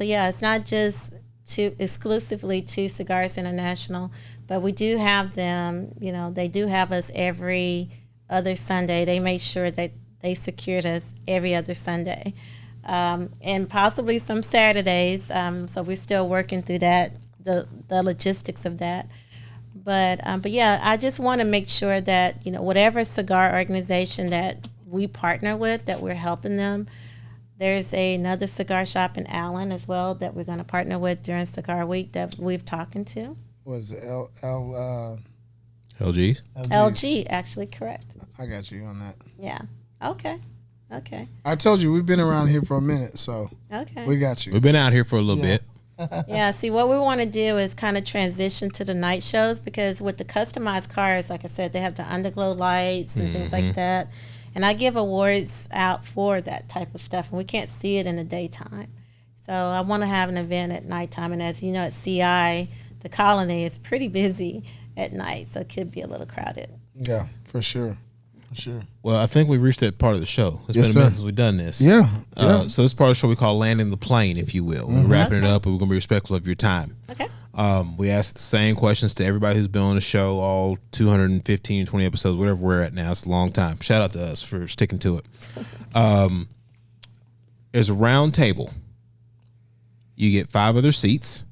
yeah, it's not just exclusively to Cigars International, but we do have them. They do have us every other Sunday. They make sure that they secured us every other Sunday, and possibly some Saturdays. So we're still working through that, the logistics of that. But yeah, I just want to make sure that whatever cigar organization that we partner with, that we're helping them. There's another cigar shop in Allen as well that we're going to partner with during Cigar Week that we've talking to. Was it LG's? LG, actually, correct. I got you on that. Yeah. Okay. I told you we've been around here for a minute, so Okay. we got you. We've been out here for a little bit. Yeah, see, what we want to do is kind of transition to the night shows, because with the customized cars, like I said, they have the underglow lights and things like that. And I give awards out for that type of stuff, and we can't see it in the daytime. So I want to have an event at nighttime. And as you know, at CI, the Colony is pretty busy at night, so it could be a little crowded. Yeah, for sure. Well, I think we've reached that part of the show. It's Yes, been a minute sir. since we've done this. Yeah. So this part of the show we call Landing the Plane, if you will. We're wrapping it up, and we're going to be respectful of your time. Okay. We asked the same questions to everybody who's been on the show, all 215, 20 episodes, whatever we're at now. It's a long time. Shout out to us for sticking to it. There's a round table. You get 5 other seats.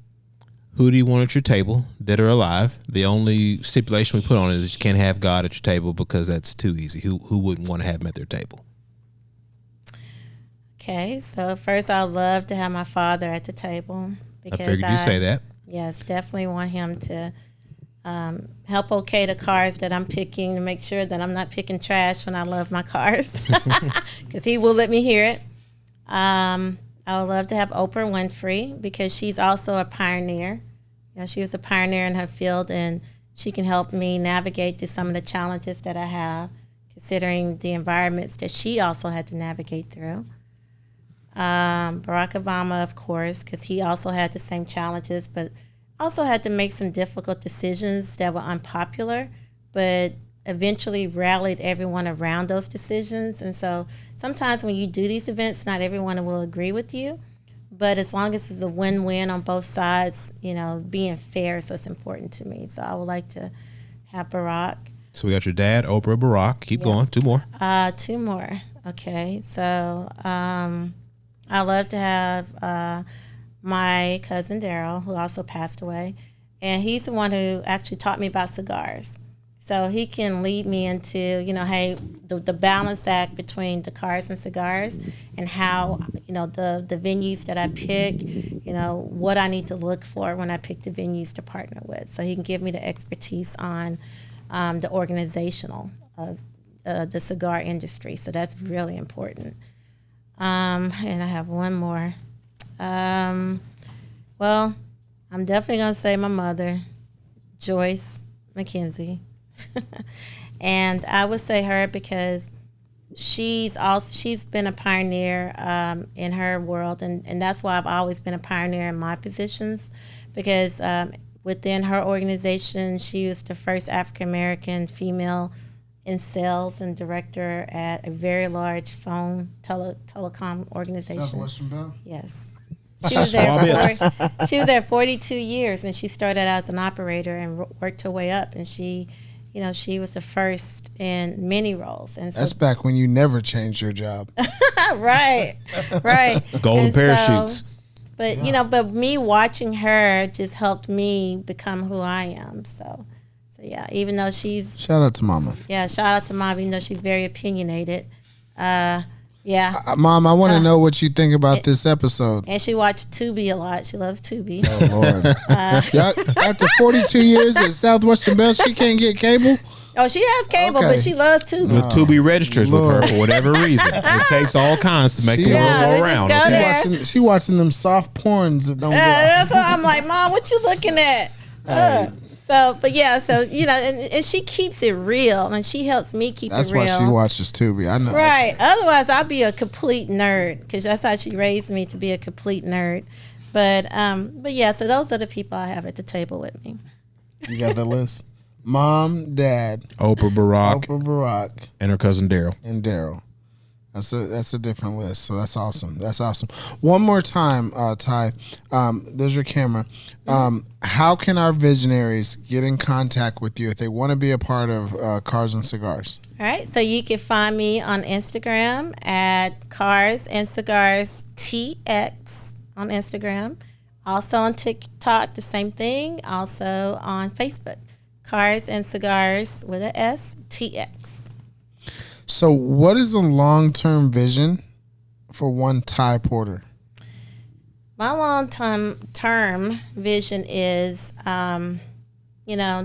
Who do you want at your table, dead or alive? The only stipulation we put on it is you can't have God at your table, because that's too easy. Who wouldn't want to have him at their table? Okay, so first I'd love to have my father at the table. I figured you'd say that. Yes, definitely want him to help okay the cars that I'm picking, to make sure that I'm not picking trash when I love my cars, because he will let me hear it. I would love to have Oprah Winfrey, because she's also a pioneer. She was a pioneer in her field, and she can help me navigate through some of the challenges that I have, considering the environments that she also had to navigate through. Barack Obama, of course, because he also had the same challenges, but also had to make some difficult decisions that were unpopular, but eventually rallied everyone around those decisions. And so sometimes when you do these events, not everyone will agree with you, but as long as it's a win-win on both sides, being fair, so it's important to me. So I would like to have Barack. So we got your dad, Oprah, Barack. Keep going. 2 more. 2 more. Okay. So I love to have my cousin Daryl, who also passed away, and he's the one who actually taught me about cigars. So he can lead me into, hey, the balance act between the cars and cigars, and how, the venues that I pick, what I need to look for when I pick the venues to partner with. So he can give me the expertise on the organizational of the cigar industry. So that's really important. And I have one more. Well, I'm definitely going to say my mother, Joyce McKenzie. And I would say her because she's been a pioneer in her world, and that's why I've always been a pioneer in my positions, because within her organization, she was the first African American female in sales and director at a very large telecom organization. Southwestern Bell? Yes. She was there 42 years, and she started out as an operator and worked her way up, and she was the first in many roles. And so, that's back when you never changed your job. right. Golden And parachutes. But but me watching her just helped me become who I am. So yeah, even though she's Shout out to Mama. shout out to Mom, even though she's very opinionated. Mom, I want to know what you think about this episode. And she watched Tubi a lot. She loves Tubi. Oh, Lord. After 42 years at Southwestern Bell, she can't get cable? Oh, she has cable, Okay. but she loves Tubi. The Tubi registers with her for whatever reason. It takes all kinds to make the world we go just around. go Okay? there. She watching them soft porns that don't go. That's why I'm like, Mom, what you looking at? So, but yeah, so and she keeps it real, and she helps me keep That's it real. why she watches Tubi. I know. Right. Otherwise, I'd be a complete nerd because that's how she raised me, to be a complete nerd. But yeah, so those are the people I have at the table with me. You got the list: Mom, Dad, Oprah, Barack, and her cousin Daryl. and Daryl. That's a different list. So that's awesome. That's awesome. One more time, Ty. There's your camera. How can our visionaries get in contact with you if they want to be a part of Cars and Cigars? All right, so you can find me on Instagram at Cars and Cigars TX on Instagram. Also on TikTok, the same thing. Also on Facebook, Cars and Cigars with a S, TX. So, what is the long-term vision for one Ty Porter? My long-term vision is,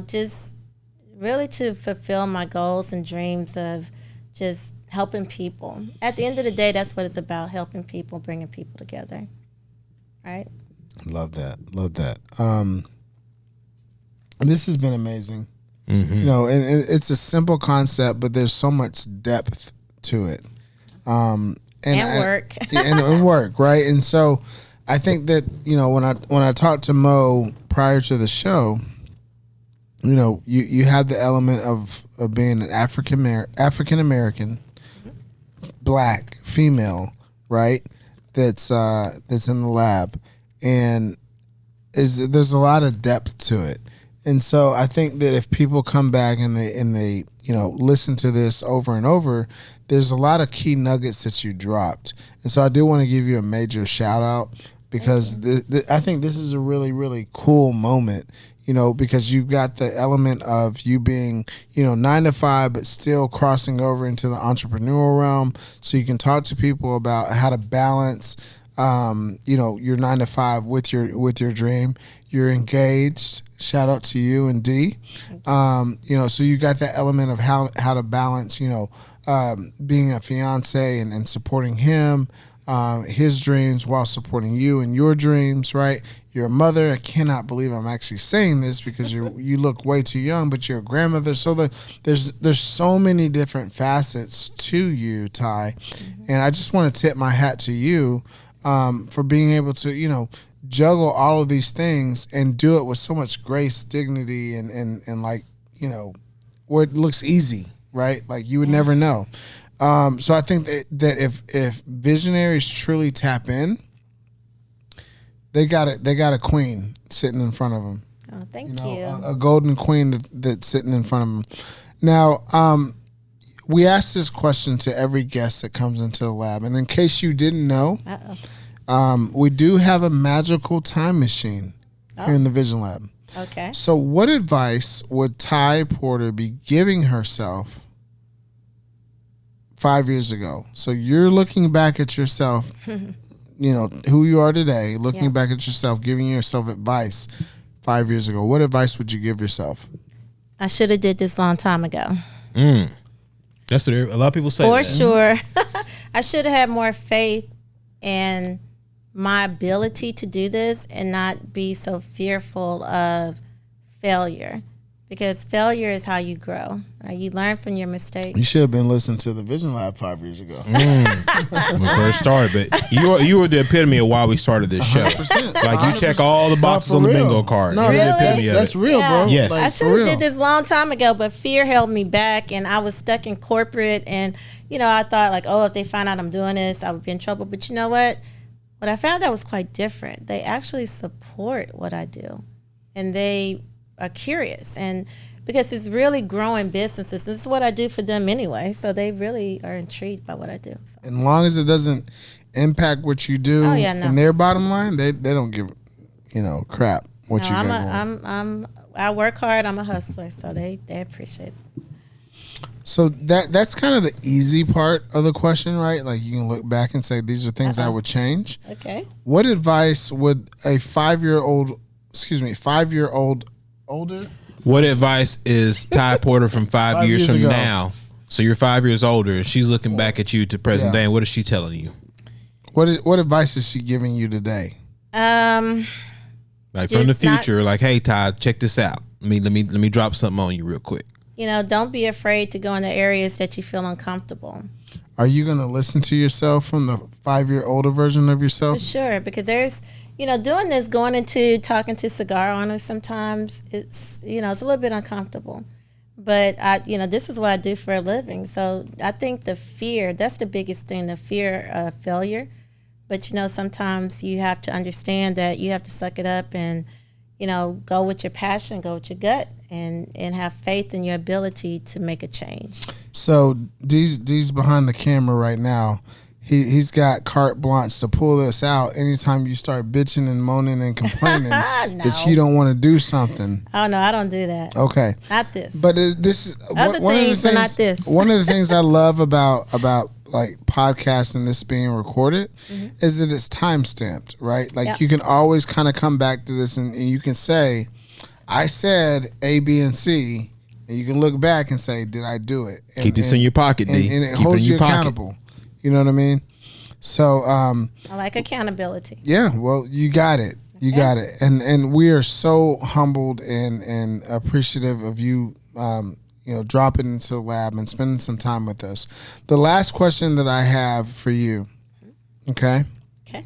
just really to fulfill my goals and dreams of just helping people. At the end of the day, that's what it's about, helping people, bringing people together. Right? Love that. Love that. This has been amazing. Mm-hmm. And it's a simple concept, but there's so much depth to it. And work. and work, right? And so I think that, when I talked to Mo prior to the show, you have the element of being an African American, Black, female, right? That's in the lab, and there's a lot of depth to it. And so I think that if people come back and they listen to this over and over, there's a lot of key nuggets that you dropped. And so I do want to give you a major shout out because I think this is a really, really cool moment, because you've got the element of you being, 9 to 5, but still crossing over into the entrepreneurial realm. So you can talk to people about how to balance, your 9 to 5 with your dream. You're engaged. Shout out to you and D. So you got that element of how to balance, being a fiance and supporting him, his dreams while supporting you and your dreams, right? You're a mother. I cannot believe I'm actually saying this because you look way too young, but you're a grandmother. So there's so many different facets to you, Ty. Mm-hmm. And I just want to tip my hat to you for being able to, juggle all of these things and do it with so much grace, dignity, and like, where it looks easy, right? Like you would never know. So I think that if visionaries truly tap in, they got a queen sitting in front of them. Oh, thank you. A golden queen that's sitting in front of them. Now, we ask this question to every guest that comes into the lab, and in case you didn't know, we do have a magical time machine here in the Vision Lab. Okay. So what advice would Ty Porter be giving herself 5 years ago? So you're looking back at yourself, who you are today, looking back at yourself, giving yourself advice 5 years ago. What advice would you give yourself? I should have did this a long time ago. That's what a lot of people say. For sure. I should have had more faith in my ability to do this and not be so fearful of failure, because failure is how you grow. Right? You learn from your mistakes. You should have been listening to the Vision Lab 5 years ago. When we first started, but you were the epitome of why we started this show. 100%. Like you check all the boxes on the bingo card. No, You're the really? epitome of That's it. real, bro. Yes. I should have did this a long time ago, but fear held me back, and I was stuck in corporate, and I thought like, oh, if they find out I'm doing this, I would be in trouble. But you know what? What I found out was quite different. They actually support what I do, and they are curious, and because it's really growing businesses. This is what I do for them anyway, so they really are intrigued by what I do. So. As long as it doesn't impact what you do in their bottom line, they don't give crap what you got. I work hard. I'm a hustler, so they appreciate it. So that's kind of the easy part of the question, right? Like you can look back and say these are things I would change. Okay. What advice would a 5-year-old older? What advice is Ty Porter from 5 years from ago. now? So you're 5 years older, and she's looking back at you to present day. And what is she telling you? What advice is she giving you today? Like from the Just not- future, like, hey Todd, check this out. Let me drop something on you real quick. Don't be afraid to go into areas that you feel uncomfortable. Are you going to listen to yourself from the 5-year older version of For yourself? sure, because there's, doing this, going into talking to cigar owners sometimes, it's a little bit uncomfortable. But this is what I do for a living. So I think the fear, that's the biggest thing, the fear of failure. But, sometimes you have to understand that you have to suck it up and, go with your passion, go with your gut, and have faith in your ability to make a change. So D's behind the camera right now. He's got carte blanche to pull this out anytime you start bitching and moaning and complaining that you don't want to do something. Oh, no, I don't do that. Okay. Not this. But this is Other things, but not this. One of the things I love about like podcasting, this being recorded, is that it's time stamped, right? Like you can always kind of come back to this and you can say, I said A, B, and C, and you can look back and say, did I do it? And, Keep this in your pocket, D. And it Keep holds it in you your pocket. accountable. You know what I mean? So I like accountability. yeah, well, you got it. You got it. And we are so humbled and appreciative of you dropping into the lab and spending some time with us. The last question that I have for you, okay? Okay.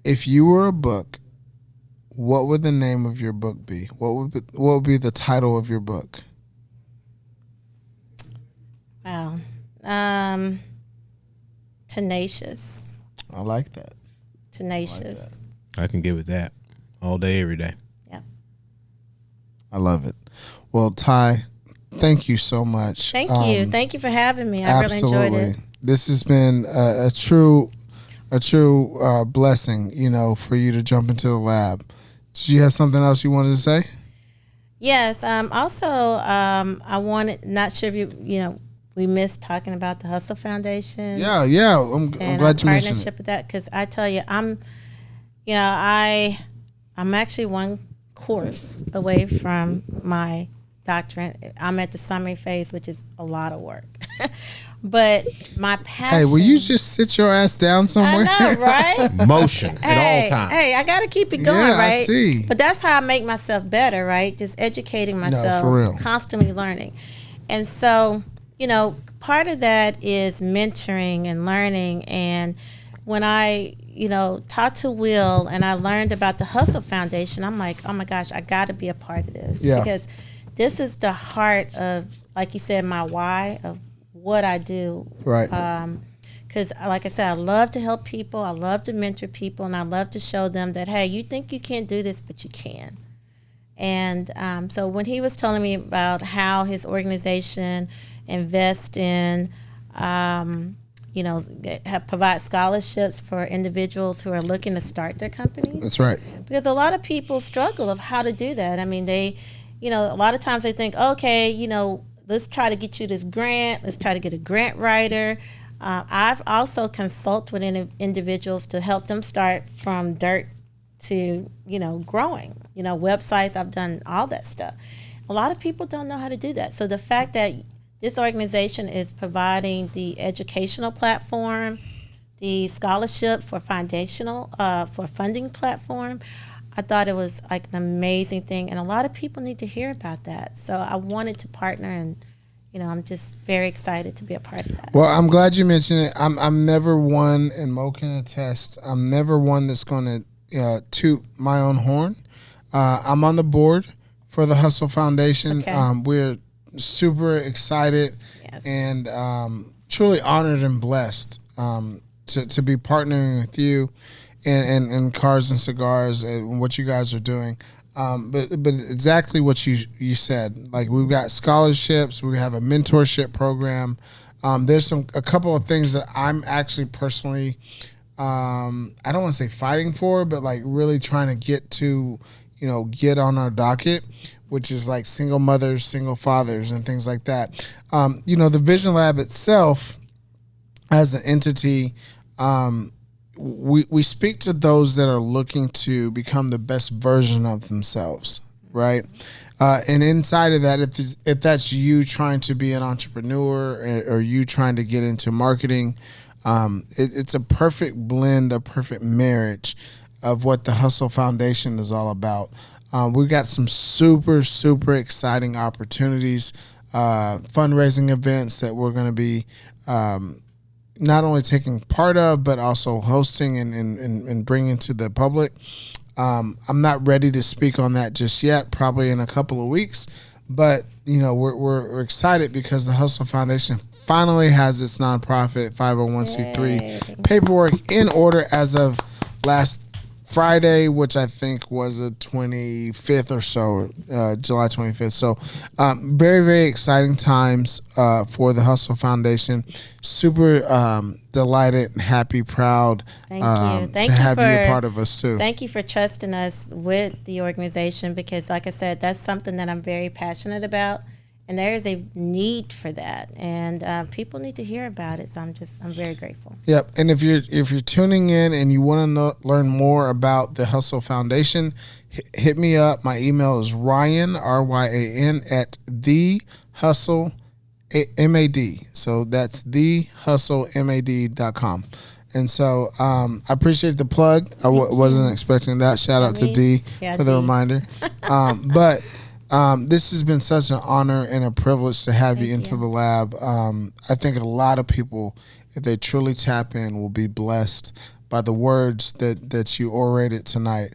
If you were a book, what would the name of your book be? What would be the title of your book? Wow. Tenacious. I like that. Tenacious. I can get with that all day, every day. Yeah. I love it. Well, Ty, thank you so much. Thank you. Thank you for having me. I Absolutely. really enjoyed it. This has been a true blessing, for you to jump into the lab. Did you have something else you wanted to say? Yes. Also, I wanted, not sure if we missed talking about the Hustle Foundation. Yeah. I'm glad you mentioned partnership it. with that, because I tell you, I'm actually one course away from my doctorate. I'm at the summary phase, which is a lot of work. But my passion. Hey, will you just sit your ass down somewhere? I know, right? Motion at all times. Hey, I got to keep it going, Yeah, right? I see. But that's how I make myself better, right? Just educating myself, for real. constantly learning. And so, part of that is mentoring and learning. And when I, talked to Will and I learned about the Hustle Foundation, I'm like, oh my gosh, I got to be a part of this. Yeah. Because this is the heart of, like you said, my why of what I do. Right. Because, like I said, I love to help people. I love to mentor people. And I love to show them that, hey, you think you can't do this, but you can. And so when he was telling me about how his organization invests in, provide scholarships for individuals who are looking to start their companies. That's right. Because a lot of people struggle of how to do that. I mean, they, a lot of times they think, okay, let's try to get you this grant. Let's try to get a grant writer. I've also consulted with individuals to help them start from dirt to, growing. Websites, I've done all that stuff. A lot of people don't know how to do that. So the fact that this organization is providing the educational platform, the scholarship for for funding platform, I thought it was like an amazing thing. And a lot of people need to hear about that. So I wanted to partner, and, I'm just very excited to be a part of that. Well, I'm glad you mentioned it. I'm never one, and Mo can attest, I'm never one that's going to toot my own horn. I'm on the board for the Hustle Foundation. Okay. We're super excited and truly honored and blessed to be partnering with you and Cars and Cigars and what you guys are doing. But exactly what you said. Like, we've got scholarships, we have a mentorship program. There's a couple of things that I'm actually personally, I don't want to say fighting for, but like really trying to get on our docket, which is like single mothers, single fathers, and things like that. The Vision Lab itself, as an entity, we speak to those that are looking to become the best version of themselves, right? And inside of that, if that's you trying to be an entrepreneur or you trying to get into marketing, it's a perfect blend, a perfect marriage of what the Hustle Foundation is all about. We've got some super exciting opportunities, fundraising events that we're going to be not only taking part of, but also hosting and bringing to the public. I'm not ready to speak on that just yet, probably in a couple of weeks. But, we're excited because the Hustle Foundation finally has its nonprofit 501c3 paperwork in order as of last Friday, which I think was the 25th or so, July 25th. So very exciting times for the Hustle Foundation. Super delighted, happy, proud Thank you. to have you a part of us too. Thank you for trusting us with the organization because, like I said, that's something that I'm very passionate about. And there is a need for that, and people need to hear about it. So I'm very grateful. Yep. And if you're tuning in and you want to learn more about the Hustle Foundation, hit me up. My email is Ryan RYAN at the Hustle MAD. So that's thehustlemad.com. And so I appreciate the plug. I wasn't expecting that. Shout out to D for the reminder. But this has been such an honor and a privilege to have you into the lab. I think a lot of people, if they truly tap in, will be blessed by the words that you orated tonight.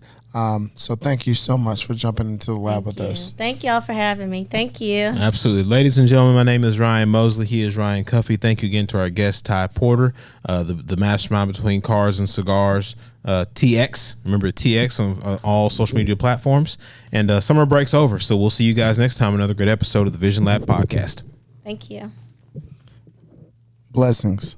So thank you so much for jumping into the lab with us. Thank y'all for having me. Thank you. Absolutely. Ladies and gentlemen, my name is Ryan Mosley. He is Ryan Cuffey. Thank you again to our guest, Ty Porter, the mastermind between Cars and Cigars, TX. Remember TX on all social media platforms. And summer break's over, so we'll see you guys next time. Another great episode of the Vision Lab podcast. Thank you. Blessings.